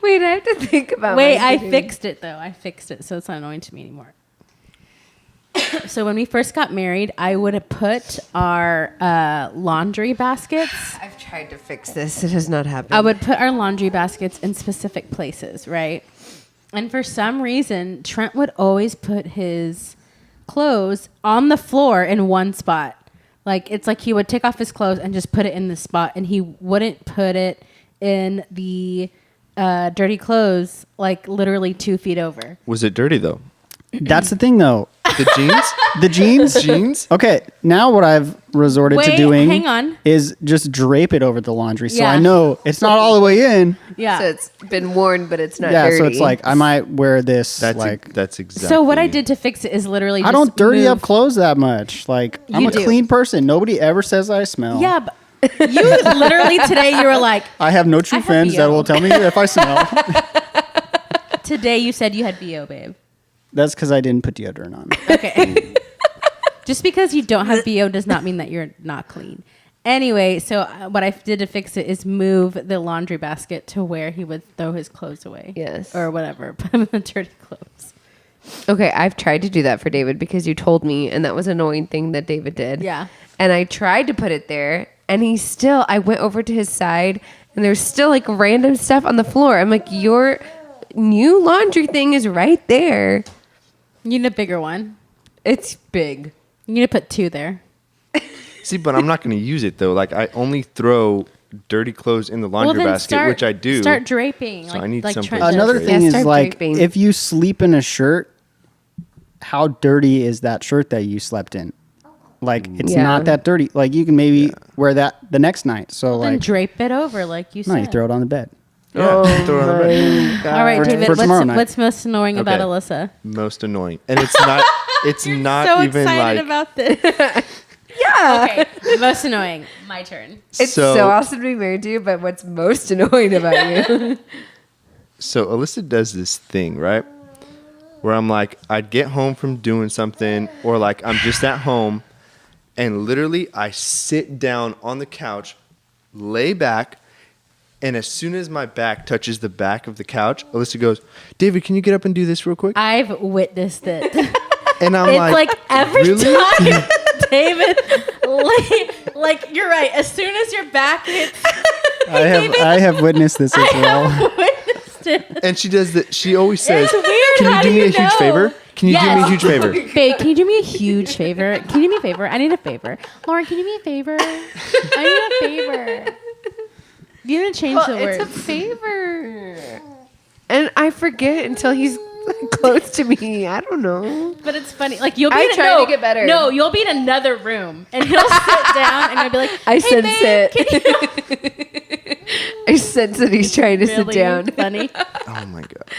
Wait, I have to think about Wait, my I to-do. fixed it though. I fixed it, so it's not annoying to me anymore. So when we first got married, I would have put our laundry baskets. I've tried to fix this. It has not happened. I would put our laundry baskets in specific places, right? And for some reason, Trent would always put his clothes on the floor in one spot. Like it's like he would take off his clothes and just put it in the spot, and he wouldn't put it in the dirty clothes, like literally 2 feet over. Was it dirty though? That's the thing, though. The jeans? The jeans. Jeans? Okay, now what I've resorted to Wait, doing hang on. is just drape it over the laundry, so Yeah. I know it's not all the way in. Yeah. So it's been worn, but it's not Yeah, dirty. so it's like I might wear this. That's like that's exactly. So what I did to fix it is literally I just don't dirty move. up clothes that much. Like I'm You a do. clean person. Nobody ever says I smell. Yeah, but you literally today you were like, I have no true I have friends that BO. will tell me if I smell. today you said you had BO, babe. That's because I didn't put deodorant on. Okay. Just because you don't have BO does not mean that you're not clean. Anyway, so what I did to fix it is move the laundry basket to where he would throw his clothes away. Yes. Or whatever. Put him in the dirty clothes. Okay, I've tried to do that for David because you told me, and that was an annoying thing that David did. Yeah. And I tried to put it there, and I went over to his side, and there's still like random stuff on the floor. I'm like, your new laundry thing is right there. You need a bigger one. It's big. You need to put 2 there. See, but I'm not going to use it though. Like I only throw dirty clothes in the laundry basket, which I do. Start draping. So I need like something Trent to does. Another drape. thing Yeah, is start like draping. if you sleep in a shirt, how dirty is that shirt that you slept in? Like it's Yeah. not that dirty. Like you can maybe wear that the next night. So Then like drape it over like you no, said. you throw it on the bed. Yeah, throw it on the bed. All right, For- David, for tomorrow night. what's most annoying about Okay. Alyssa? Most annoying, and it's not. It's not so even excited like. about this. Yeah. Okay, most annoying. My turn. It's so awesome to be married to you, but what's most annoying about you? So Alyssa does this thing, right? Where I'm like, I'd get home from doing something, or like I'm just at home, and literally I sit down on the couch, lay back, and as soon as my back touches the back of the couch, Alyssa goes, "David, can you get up and do this real quick?" I've witnessed it. And I'm It's like every really? time, David. Like you're right. As soon as your back hits, I have witnessed this as well. witnessed it. And she does that. She always says, It's weird. "Can How you do me a huge know? favor? Can you do me a Yes. huge favor?" Babe, can you do me a huge favor? Can you do me a favor? I need a favor. Lauren, can you do me a favor? I need a favor. You didn't change the words. It's a favor. And I forget until he's close to me. I don't know. But it's funny. Like you'll be I in try to get better. No, you'll be in another room and he'll sit down and I'll be like, I hey, sense babe, it. I sense that he's trying to sit really down. funny. Oh my god!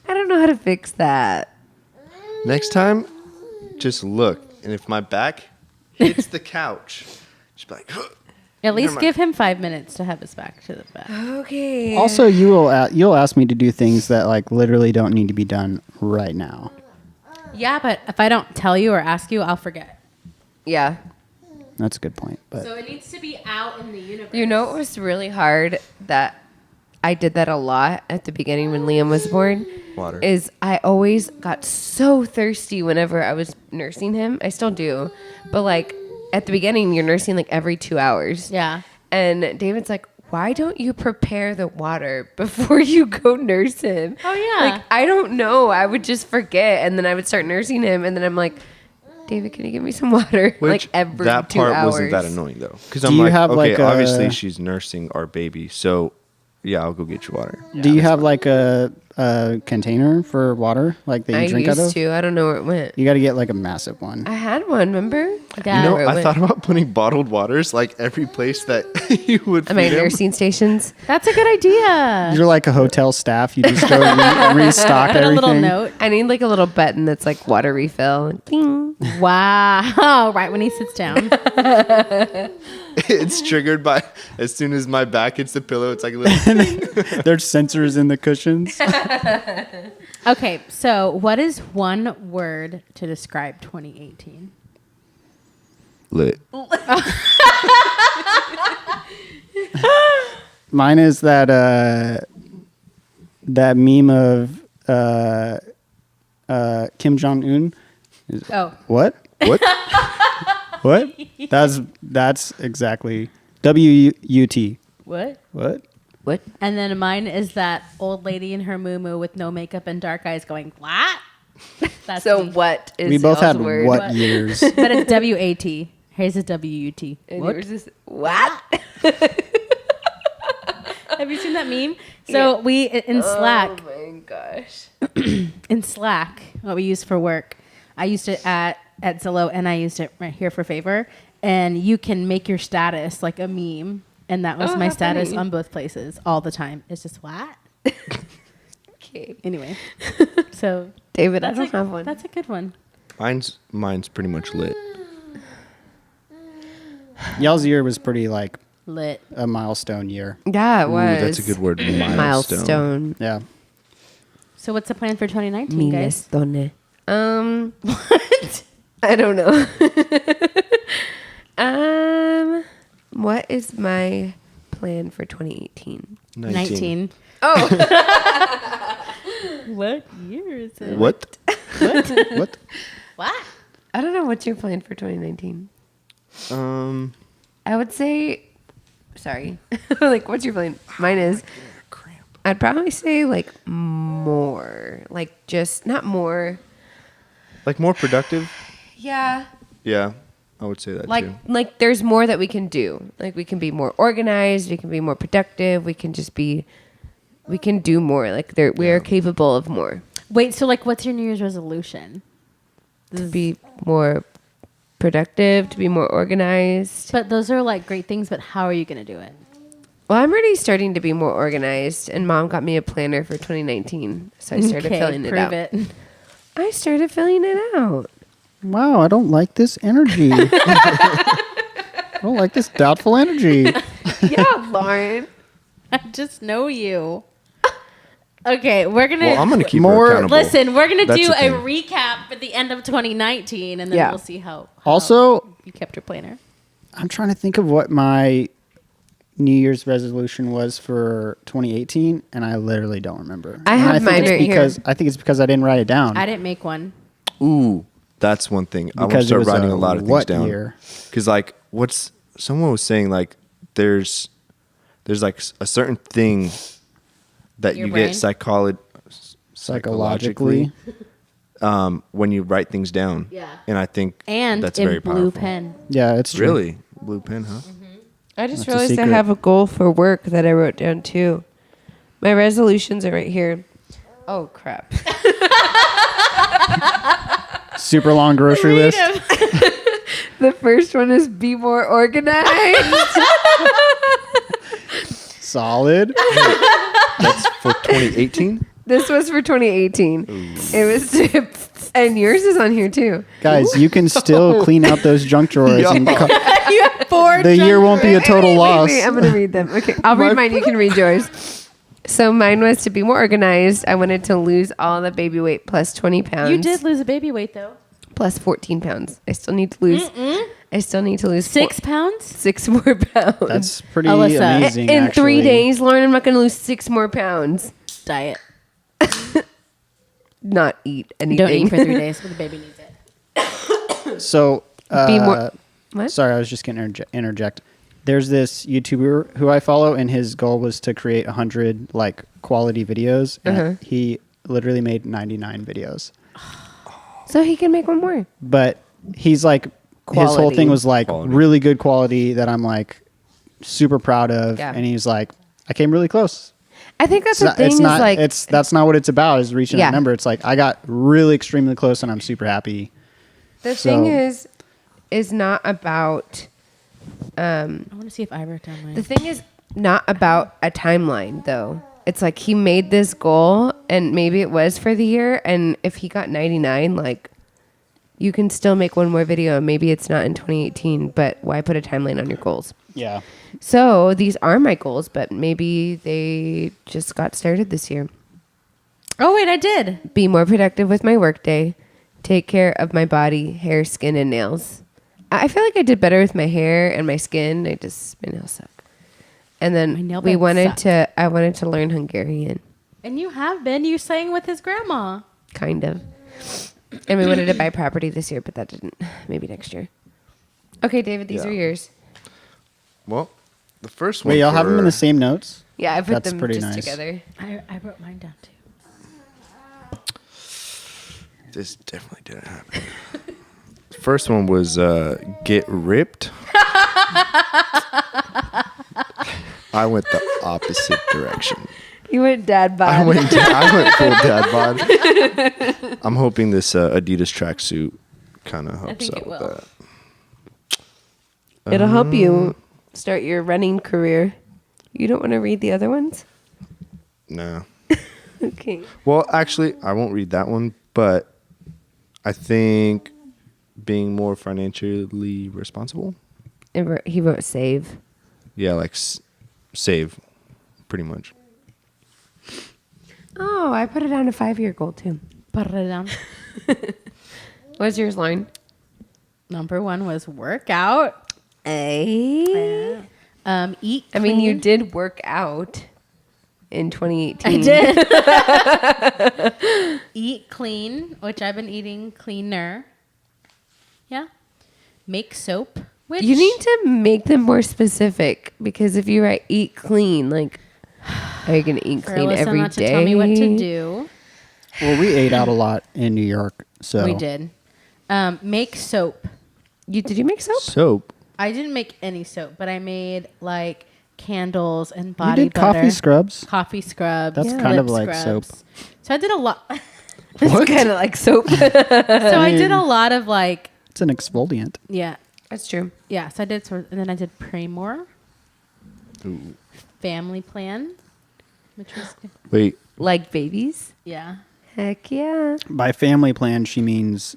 I don't know how to fix that. Next time, just look, and if my back hits the couch, just be like, At least mind. give him 5 minutes to have his back to the back. Okay. Also, you'll ask me to do things that like literally don't need to be done right now. Yeah, but if I don't tell you or ask you, I'll forget. Yeah. That's a good point. But So it needs to be out in the universe. You know, it was really hard that I did that a lot at the beginning when Liam was born. Water. Is I always got so thirsty whenever I was nursing him. I still do. But like at the beginning, you're nursing like every 2 hours. Yeah. And David's like, why don't you prepare the water before you go nurse him? Oh, yeah. Like, I don't know. I would just forget. And then I would start nursing him. And then I'm like, David, can you give me some water? which like every that 2 part hours. wasn't that annoying though, because Do I'm you like, have, okay, like, obviously a- she's nursing our baby, so yeah, I'll go get you water. do you have like a a container for water, like that you I drink out used of? to. I don't know where it went. You got to get like a massive one. I had one, remember? Yeah. You know, Where it I went. thought about putting bottled waters like every place that you would Am I feed 'em. nursing stations? That's a good idea. You're like a hotel staff. You just go restock Put a everything. little note. I need like a little button that's like water refill. Ding. Wow. Right when he sits down. It's triggered by as soon as my back hits the pillow. It's like a little. There's sensors in the cushions. Okay, so what is one word to describe 2018? Lit. Mine is that meme of Kim Jong Un. Oh, What? What? What? That's exactly WUT. what? What? What? And then mine is that old lady in her moo with no makeup and dark eyes going, what? That's So me. what is We both y'all's had word? what years? But it's WAT. Here's a WUT. And What? yours is what? Have you seen that meme? So we in Slack, Oh my gosh. in Slack, what we use for work. I used it at Zillow, and I used it right here for Favor. And you can make your status like a meme, and that was Oh, my how status funny. on both places all the time. It's just what? Okay. Anyway, so David, I that's don't have one. That's a good one. Mine's pretty much lit. Y'all's year was pretty like Lit. a milestone year. Yeah, it Ooh, was. that's a good word. Milestone. Yeah. So what's the plan for 2019, guys? Milestone. What? I don't know. What is my plan for 2018? 19. Oh, What year is it? What? What? What? I don't know. What's your plan for 2019? Um. I would say, sorry. Like, what's your plan? Mine is, I'd probably say like more. Like, just not more. Like more productive. Yeah. Yeah, I would say that Like, too. like there's more that we can do. Like, we can be more organized. We can be more productive. We can just be, we can do more. Like, we are capable of more. Wait, so like what's your New Year's resolution? To be more productive, to be more organized. But those are like great things, but how are you going to do it? Well, I'm already starting to be more organized, and Mom got me a planner for 2019, so I started filling it out. I started filling it out. Wow, I don't like this energy. I don't like this doubtful energy. Yeah, Lauren. I just know you. Okay, we're going to... Well, I'm gonna keep More- her accountable. Listen, we're going to That's do the a thing. recap at the end of 2019, and then Yeah. we'll see how Also, you kept your planner. I'm trying to think of what my New Year's resolution was for 2018, and I literally don't remember. I And have think mine it's right here. because I think it's because I didn't write it down. I didn't make one. Ooh, that's one thing. I want to Because it start was writing a lot of things what down. year? Because like, someone was saying like, there's like a certain thing that Your you brain? get Psychologically. when you write things down. Yeah. And I think And that's in very blue powerful. pen. Yeah, it's true. Really, blue pen, huh? I just That's a realized I secret. have a goal for work that I wrote down too. My resolutions are right here. Oh, crap. Super long grocery list. The first one is be more organized. Solid. That's for 2018. This was for 2018. It was, and yours is on here too. Guys, you can still clean out those junk drawers. Yo. And You have 4 the year won't be a total loss. Wait, I'm going to read them. Okay, I'll read mine. You can read yours. So mine was to be more organized. I wanted to lose all the baby weight plus 20 pounds. You did lose a baby weight, though. Plus 14 pounds. I still need to lose. I still need to lose 6 pounds? 6 more pounds. That's pretty Alyssa. amazing. in 3 actually. days, Lauren, I'm not going to lose 6 more pounds. Diet. Not eat anything. Don't eat for 3 days, but the baby needs it. So, Be more. What? sorry, I was just going to interject. There's this YouTuber who I follow, and his goal was to create 100 like quality videos. And he literally made 99 videos. So he can make one more. But he's like, his whole Quality. thing was like Quality. really good quality that I'm like super proud of. Yeah. And he's like, I came really close. I think that's the thing it's is not. like That's not what it's about. Is reaching Yeah. that number. It's like I got really extremely close, and I'm super happy. the so- thing is not about. I want to see if I wrote down mine. The thing is not about a timeline though. It's like he made this goal and maybe it was for the year, and if he got 99, like you can still make one more video. Maybe it's not in 2018, but why put a timeline on your goals? Yeah. So these are my goals, but maybe they just got started this year. Oh wait, I did. Be more productive with my workday. Take care of my body, hair, skin, and nails. I feel like I did better with my hair and my skin. My nails suck. And My then nail I beds wanted to learn Hungarian, And you have been. You sang with his grandma. kind of. And we wanted to buy property this year, but that didn't. Maybe next year. Okay, David, these Yeah. are yours. Well, the first one. Wait, y'all have them in the for- same notes? Yeah, I put That's them pretty just nice. together. I wrote mine down too. This definitely didn't happen. First one was get ripped. I went the opposite direction. You went dad bod. I went full dad bod. I'm hoping this Adidas tracksuit kind of helps think out it with will. that. It'll help you start your running career. You don't want to read the other ones? No. Okay. Well, actually, I won't read that one, but I think being more financially responsible. He wrote save. Yeah, like save, pretty much. Oh, I put it down a 5-year goal too. Put it down. What's yours, Lauren? Number 1 was workout. A. Eat. I mean, you clean. did work out in 2018. I did. Eat clean, which I've been eating cleaner. Yeah. Make soap. Which You need to make them more specific because if you write eat clean, like, are you going to eat for clean Alyssa every not day? to tell me what to do. Well, we ate out a lot in New York, so We did. Make soap. Did you make soap? Soap. I didn't make any soap, but I made like candles and You body did butter. coffee scrubs. Coffee scrubs. That's lip kind of like scrubs. soap. So I did a lot. It's kind of like soap. So I did a lot of like, It's an exfoliant. yeah. That's true. Yeah. So I did and then I did Pray More, Ooh. Family Plan, which was good. Wait, Like babies? Yeah. Heck yeah. By family plan, she means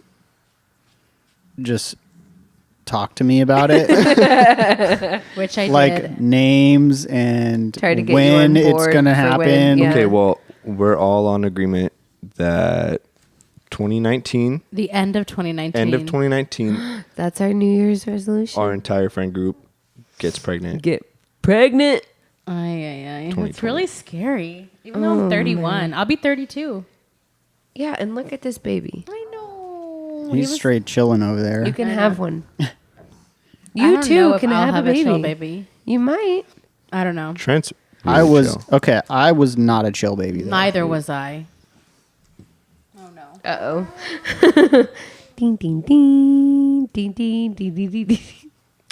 just talk to me about it. Which I Like did. names and Try to get you when on it's board going to for when- happen. yeah. okay, well, we're all on agreement that 2019, The end of 2019. end of 2019, That's our New Year's resolution. our entire friend group gets pregnant. Get pregnant. It's 2020. really scary. Even though I'm 31, I'll be 32. Yeah, and look at this baby. I know. He's straight chilling over there. You can I have know. one. I You don't know too if can I'll have a baby. chill baby. You might. I don't know. Trent's I really was chill. okay. I was not a chill baby. Though. Neither was I. Oh no. Uh-oh. Ding, ding, ding. Ding, ding, ding, ding, ding, ding. Those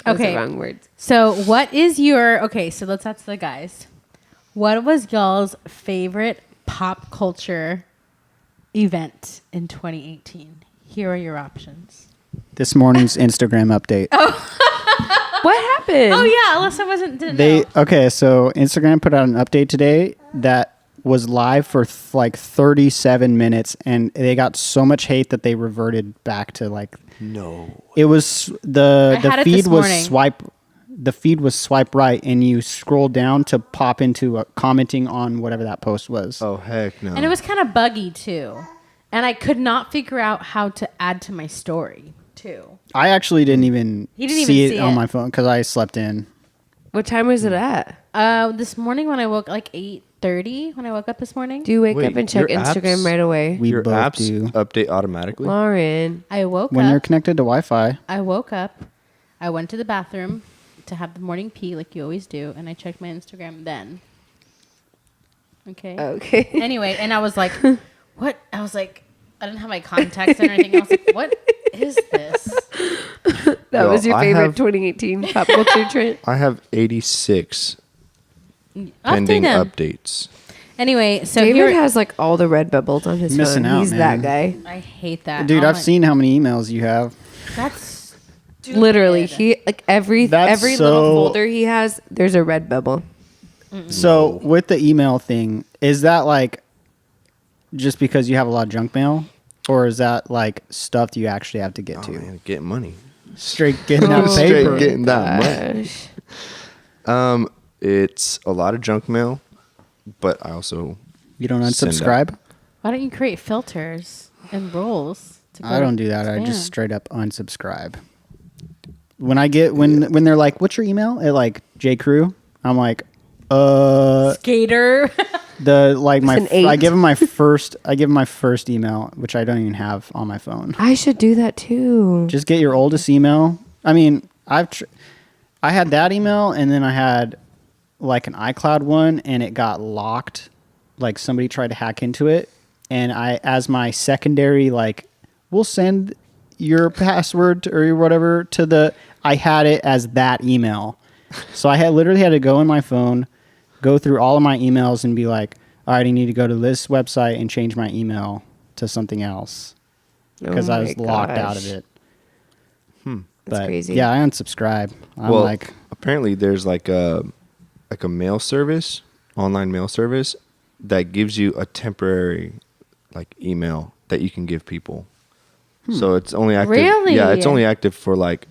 are Okay. wrong words. So what is your so let's ask the guys. What was y'all's favorite pop culture event in 2018? Here are your options. This morning's Instagram update. What happened? Oh yeah, Alyssa didn't They know. okay. So Instagram put out an update today that was live for like 37 minutes, and they got so much hate that they reverted back to like No. it was I the had it feed this was morning. swipe. The feed was swipe right, and you scroll down to pop into commenting on whatever that post was. Oh, heck no. And it was kind of buggy too. And I could not figure out how to add to my story too. I actually didn't even He didn't see even it see on it. my phone because I slept in. What time was it at? This morning when I woke like 8:30 when I woke up this morning. Do you wake Wait, up and check your Instagram apps- right away? We Your both apps do. update automatically. Lauren. I woke When you're up. connected to Wi-Fi, I woke up. I went to the bathroom to have the morning pee like you always do, and I checked my Instagram then. Okay. Okay. Anyway, and I was like, what? I was like, I didn't have my contacts or anything. I was like, what is this? That Yo, was your I favorite have- 2018 pop culture trend? I have 86 Update pending them. updates. Anyway, so David here has like all the red bubbles on his Missing phone. out, He's man. that guy. I hate that. Dude, Oh I've my- seen how many emails you have. That's Literally, he like every That's little so- folder he has, there's a red bubble. So with the email thing, is that like just because you have a lot of junk mail, or is that like stuff you actually have to get Oh, to? man, getting money. Straight getting out Straight paper. getting that money. Gosh. It's a lot of junk mail, but I also You don't Send unsubscribe? why don't you create filters and rules? To go I don't to do that. I spam? just straight up unsubscribe. When I get when they're like, "What's your email?" at like J Crew, I'm like, Skater. the like my an 8. I give them my first email, which I don't even have on my phone. I should do that too. Just get your oldest email. I mean, I had that email, and then I had like an iCloud one, and it got locked. Like somebody tried to hack into it, and I, as my secondary, like, we'll send your password or whatever to the. I had it as that email, so I had literally had to go in my phone, go through all of my emails, and be like, all right, I need to go to this website and change my email to something else because Oh I my was locked out of gosh. it. That's crazy. Yeah, I unsubscribe. I'm well, like, apparently there's like a mail service, online mail service that gives you a temporary like email that you can give people. So it's only active. Really? Yeah, it's only active for like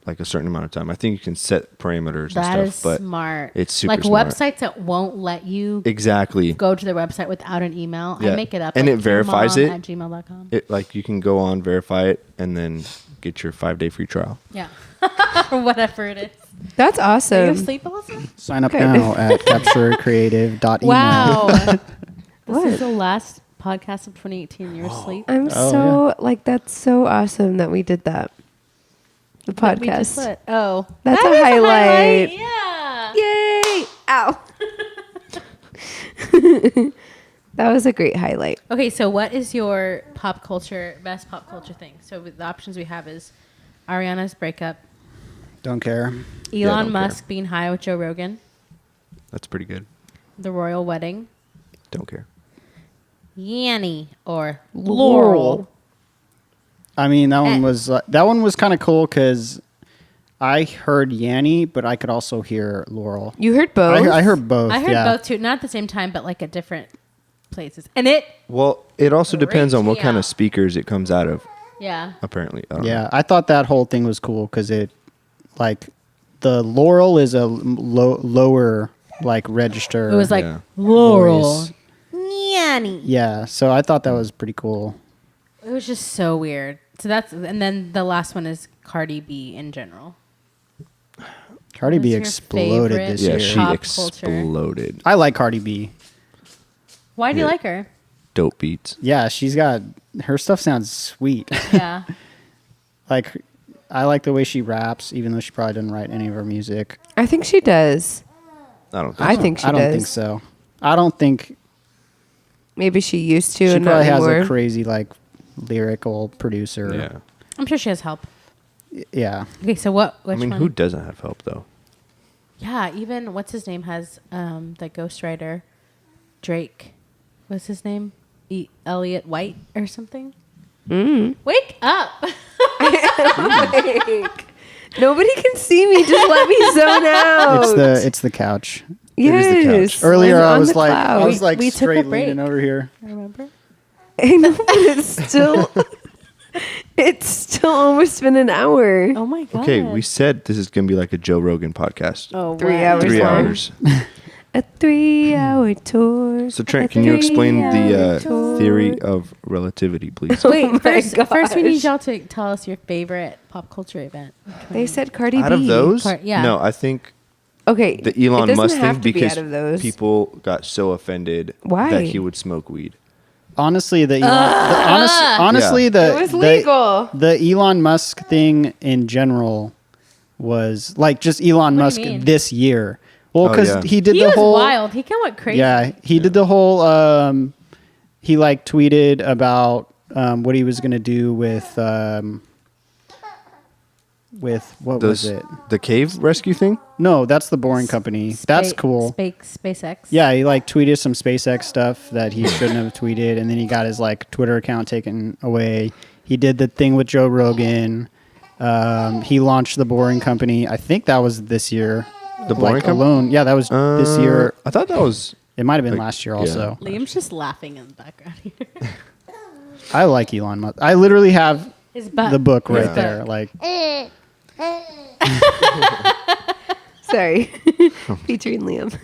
a certain amount of time. I think you can set parameters That and is stuff, but smart. it's super like smart. websites that won't let you Exactly. go to their website without an email. Yeah. I make it up. And like it verifies mom it. at gmail.com. It like you can go on, verify it, and then get your 5-day free trial. Yeah. Or whatever it is. That's Are you awesome. asleep, Alyssa? sign up Kind of. now at capturecreative.email. Wow. This What? is the last podcast of 2018. You're asleep. I'm Oh, so like that's so awesome that we did that. The That we just podcast. lit. Oh. That's That a is highlight. Yeah. Yay! Ow. That was a great highlight. Okay, so what is your best pop culture thing? So the options we have is Ariana's breakup, Don't care. Elon don't Musk being high with Joe Rogan, That's pretty good. the royal wedding, Don't care. Yanny, or Laurel. Laurel. I mean, that Eh. one was kind of cool because I heard Yanni, but I could also hear Laurel. You heard both? I heard both. I heard yeah. both too, not at the same time, but like at different places. And it, Well, it also depends on what Freaks me kind out. of speakers it comes out of. yeah. Apparently, I don't know. Yeah, I thought that whole thing was cool because it, like, the Laurel is a lower like register. It was like Yeah. Laurel. voice. Yanny. Yeah, so I thought that was pretty cool. It was just so weird. So and then the last one is Cardi B in general. Cardi What's B your exploded favorite this Yeah, year. she Pop culture. exploded. I like Cardi B. Why do you Yeah. like her? Dope beats. Yeah, she's got her stuff sounds sweet. Yeah. Like, I like the way she raps, even though she probably doesn't write any of her music. I think she does. I don't think I so. think she I don't does. think so. I don't think Maybe she used to she and not probably has anymore. a crazy like lyrical producer. Yeah. I'm sure she has help. Yeah. Okay, so which I mean, one? who doesn't have help though? Yeah, even what's his name has the ghostwriter, Drake. What's his name? Elliot White or something. Wake up! Nobody can see me. Just let me zone out. It's the couch. yes. is the couch. Earlier I'm I on was the like cloud. I was like We took a straight break. leaning over here. Remember? I know, but it's still. It's still almost been an hour. Oh my god. Okay, we said this is gonna be like a Joe Rogan podcast. Oh, 3 wow. hours 3 long. hours. A 3-hour tour. So Trent, A can you explain 3-hour the tour. theory of relativity, please? Wait, my first we need gosh. y'all to tell us your favorite pop culture event. They said Cardi Out B. of those, Yeah. no, I think Okay. the it Elon doesn't Musk have thing to be because out of those. people got so offended Why? that he would smoke weed. Honestly, honestly, It was the legal. the Elon Musk thing in general was like just Elon What do you Musk mean? this year. Well, Oh, because yeah. he did He the was whole wild. He kind of went crazy. yeah he did the whole he like tweeted about what he was gonna do with with what Those was it? the cave rescue thing. No, that's the Boring Company. That's cool. SpaceX. Yeah, he like tweeted some SpaceX stuff that he shouldn't have tweeted, and then he got his like Twitter account taken away. He did the thing with Joe Rogan. He launched the Boring Company. I think that was this year. The Boring Company? alone. Yeah, that was this year. I thought that was. It might have been like, last year yeah. also. Liam's just laughing in the background here. I like Elon Musk. I literally have His butt. the book right Yeah. there. Like, Sorry. Featuring Liam.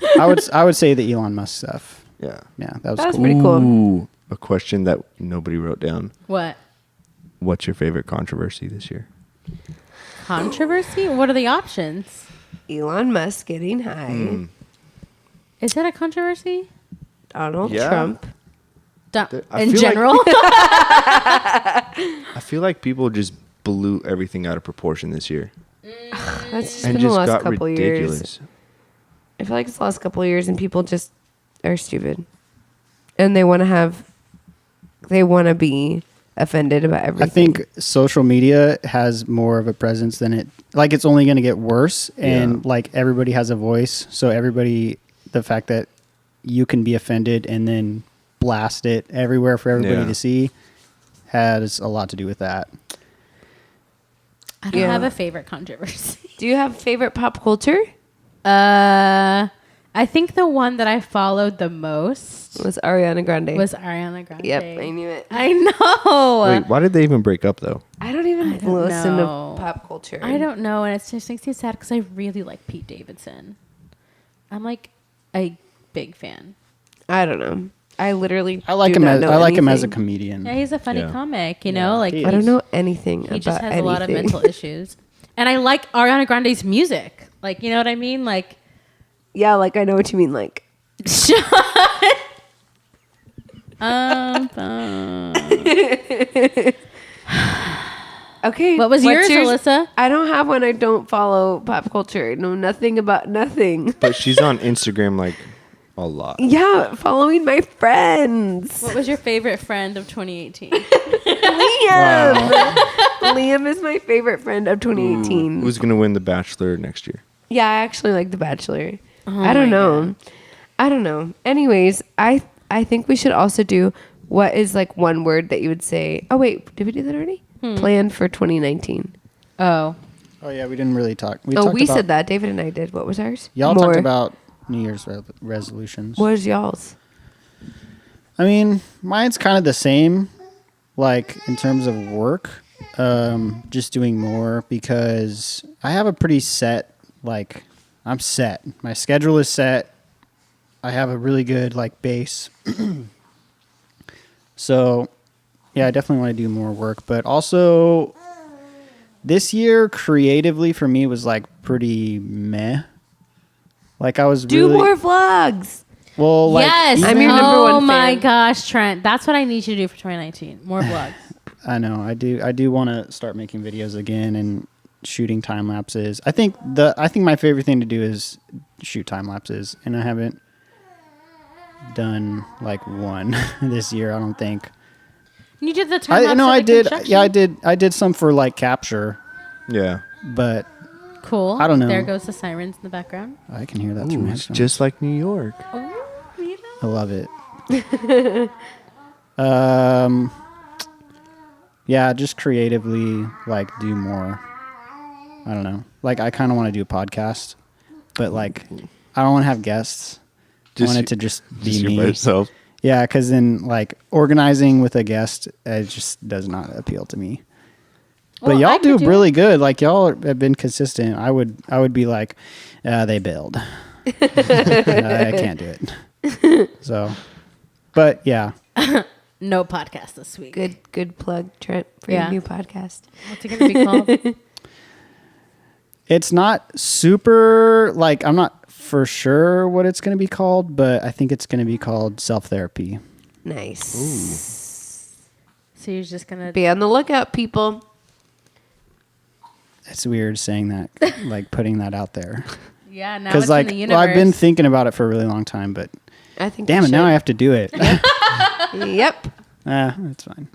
I would say the Elon Musk stuff. Yeah. Yeah, that was That was cool. pretty cool. Ooh, a question that nobody wrote down. What? What's your favorite controversy this year? Controversy? What are the options? Elon Musk getting high. Is that a controversy? Donald Yeah. Trump. I In feel like- general? I feel like people just blew everything out of proportion this year That's just and been the just last got couple ridiculous. years. I feel like it's the last couple of years and people just are stupid. And they want to be offended about everything. I think social media has more of a presence than it. Like, it's only going to get worse, and Yeah. like everybody has a voice. So everybody, the fact that you can be offended and then blast it everywhere for everybody Yeah. to see has a lot to do with that. I don't Yeah. have a favorite controversy. Do you have favorite pop culture? I think the one that I followed the most Was Ariana Grande. was Ariana Grande. Yep, I knew it. I know. Wait, why did they even break up though? I don't even don't listen know. to pop culture. I don't know, and it just makes me sad because I really like Pete Davidson. I'm like a big fan. I don't know. I literally I like do him not as know I like him as a anything. comedian. Yeah, he's a funny Yeah. comic, you know. Yeah, Like he I don't is. know anything He about just has anything. a lot of mental issues, and I like Ariana Grande's music. Like, you know what I mean? Like, Yeah, like I know what you mean. Like okay. what was what's yours, Alyssa? I don't have one. I don't follow pop culture. I know nothing about nothing. But she's on Instagram like a lot. Yeah, following my friends. What was your favorite friend of 2018? Liam. Liam is my favorite friend of 2018. Who's gonna win The Bachelor next year? Yeah, I actually like The Bachelor. Oh I don't my know. God. I don't know. Anyways, I think we should also do what is like one word that you would say. Oh wait, did we do that already? Plan for 2019. Oh, Oh yeah, we didn't really talk. We talked about, said that. David and I did. What was ours? Y'all More. talked about New Year's resolutions. What was y'all's? I mean, mine's kind of the same, like in terms of work, just doing more because I have a pretty set, like I'm set. My schedule is set. I have a really good like base. So, yeah, I definitely want to do more work, but also this year creatively for me was like pretty meh. Like I was Do really more vlogs. well, like yes. I'm your oh number one my fan. gosh, Trent. That's what I need you to do for 2019. More vlogs. I know. I do want to start making videos again and shooting time lapses. I think my favorite thing to do is shoot time lapses, and I haven't done like one this year. I don't think. You did the time. I know I did. Yeah, I did. I did some for like capture, Yeah. but Cool. I don't know. There goes the sirens in the background. I can hear that through Ooh, my it's headphones. just like New York. I love it. Yeah, just creatively like do more. I don't know. Like I kind of want to do a podcast, but like I don't want to have guests. I want it to just be you by me. yourself. Yeah, because then like organizing with a guest, it just does not appeal to me. But Well, I y'all could do really good. Like y'all have been consistent. I would be like, they bailed. I can't do it. So, but yeah, No podcast this week. Good plug, Trent, for Yeah. your new podcast. What's it going to be called? it's not super like I'm not for sure what it's going to be called, but I think it's going to be called Self Therapy. Nice. So you're just going to Be on the lookout, people. It's weird saying that, like putting that out there, Yeah, now because it's like in the universe. I've been thinking about it for a really long time, but I think. damn we it, now I should. have to do it. Yep. It's fine.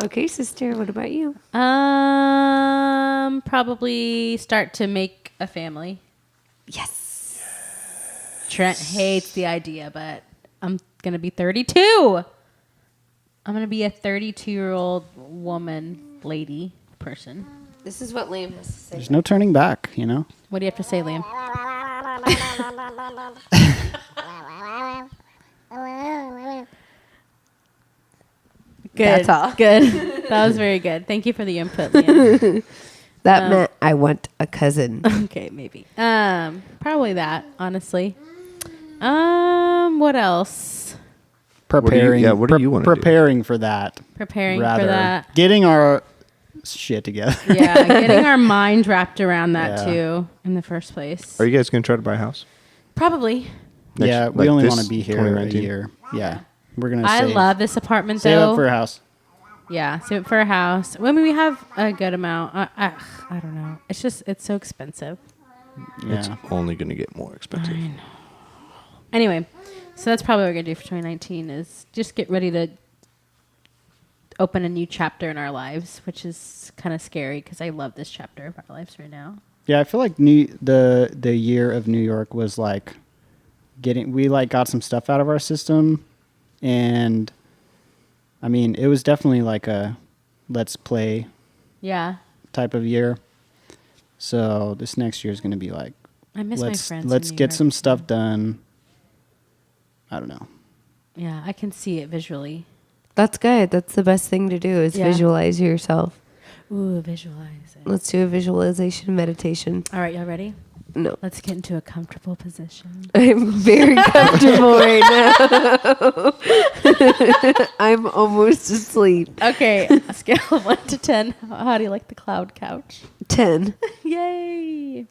Okay, sister. What about you? Probably start to make a family. Yes. Trent hates the idea, but I'm gonna be 32. I'm gonna be a 32-year-old woman, lady, person. This is what Liam has to say. There's no turning back, you know? What do you have to say, Liam? Good. That's all. Good. That was very good. Thank you for the input, Liam. That meant I want a cousin. Okay, maybe. Probably that, honestly. What else? Preparing. what do you wanna do? Preparing for that. Preparing rather. for that. Getting our shit together. Yeah, getting our mind wrapped around that Yeah. too in the first place. Are you guys gonna try to buy a house? Probably. Yeah, we like only this want to be here a 2019? year. Yeah. We're going to I save. love this apartment Save though. up for a house. Yeah, save up for a house. Well, I mean, we have a good amount. I don't know. It's so expensive. It's Yeah. only gonna get more expensive. Anyway, so that's probably what we're gonna do for 2019 is just get ready to open a new chapter in our lives, which is kind of scary because I love this chapter of our lives right now. Yeah, I feel like the year of New York was like we like got some stuff out of our system, and I mean it was definitely like a let's play Yeah, type of year. So this next year is going to be like I miss my friends. let's in New get York. some stuff done. I don't know. Yeah, I can see it visually. That's good. That's the best thing to do is Yeah. visualize yourself. Ooh, visualize it. Let's do a visualization meditation. All right, y'all ready? No. Let's get into a comfortable position. I'm very comfortable right now. I'm almost asleep. Okay, a scale of 1 to 10. How do you like the cloud couch? 10. Yay!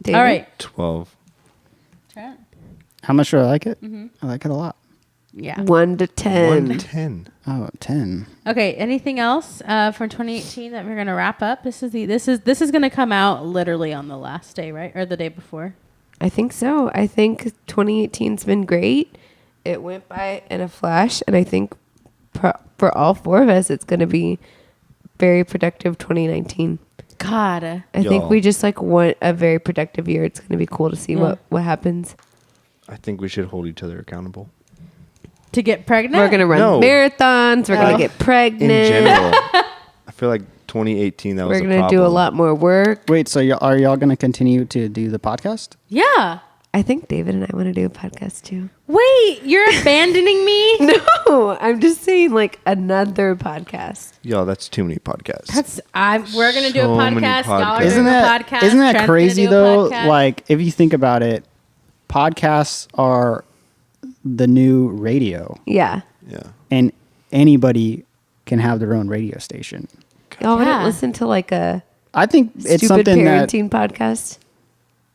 David? All right, 12. Trent. How much do I like it? Mm-hmm. I like it a lot. Yeah. 1 to 10. 1 to 10. Oh, 10. Okay. Anything else for 2018 that we're gonna wrap up? This is gonna come out literally on the last day, right, or the day before? I think so. I think 2018's been great. It went by in a flash, and I think for all four of us, it's going to be very productive 2019. God. I think Y'all. we just like want a very productive year. It's going to be cool to see Yeah. what happens. I think we should hold each other accountable. To get pregnant? We're going to run No. marathons. We're going Oh. to get pregnant. In general, I feel like 2018 that was We're the going to do a problem. lot more work. Wait, so are y'all going to continue to do the podcast? Yeah. I think David and I want to do a podcast too. Wait, you're abandoning me? No, I'm just saying like another podcast. Yo, that's too many podcasts. We're gonna do a So many podcast. Y'all are podcasts. Isn't doing that a podcast. isn't that Trent's crazy gonna do a though? podcast. Like if you think about it, podcasts are the new radio, Yeah. Yeah. and anybody can have their own radio station. Y'all Yeah. wouldn't listen to like a I think it's stupid something that parenting podcast?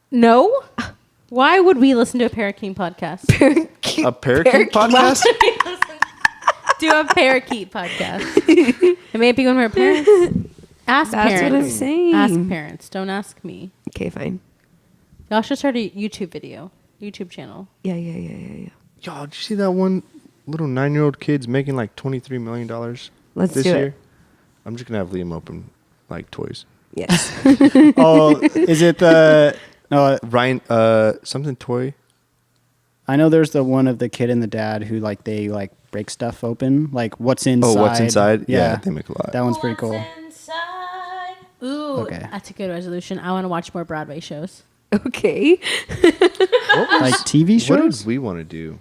No. Why would we listen to a parakeet podcast? A parakeet podcast? Do a parakeet podcast. It may be when we're parents. Ask That's parents. what I'm saying. Ask parents. Don't ask me. Okay, fine. Y'all should start a YouTube channel. Yeah. Yo, did you see that one little 9-year-old kid's making like $23 million Let's this do year? it. I'm just going to have Liam open like toys. Yes. oh, is it the no? Ryan, something toy. I know there's the one of the kid and the dad who like they like break stuff open, like what's inside. Oh, what's inside? Yeah, they make a lot. That one's pretty cool. Inside? Ooh, Okay. that's a good resolution. I want to watch more Broadway shows. Okay. Like TV What shows. did we want to do?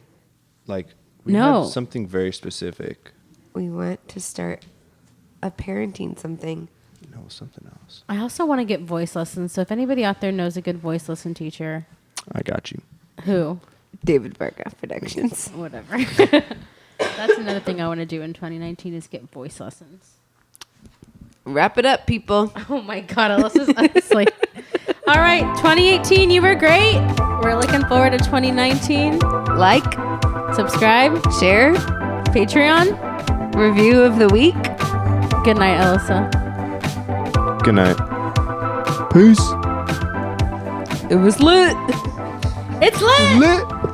Like, we No. had something very specific. We want to start a parenting something. No, something else. I also want to get voice lessons. So if anybody out there knows a good voice lesson teacher, I got you. who? David Bargraff Productions. Whatever. That's another thing I want to do in 2019 is get voice lessons. Wrap it up, people. Oh my God, Alyssa's honestly. All right, 2018, you were great. We're looking forward to 2019. Like, Subscribe, share, Patreon. review of the week. Good night, Alyssa. Good night. Peace. It was lit. It's lit. Lit.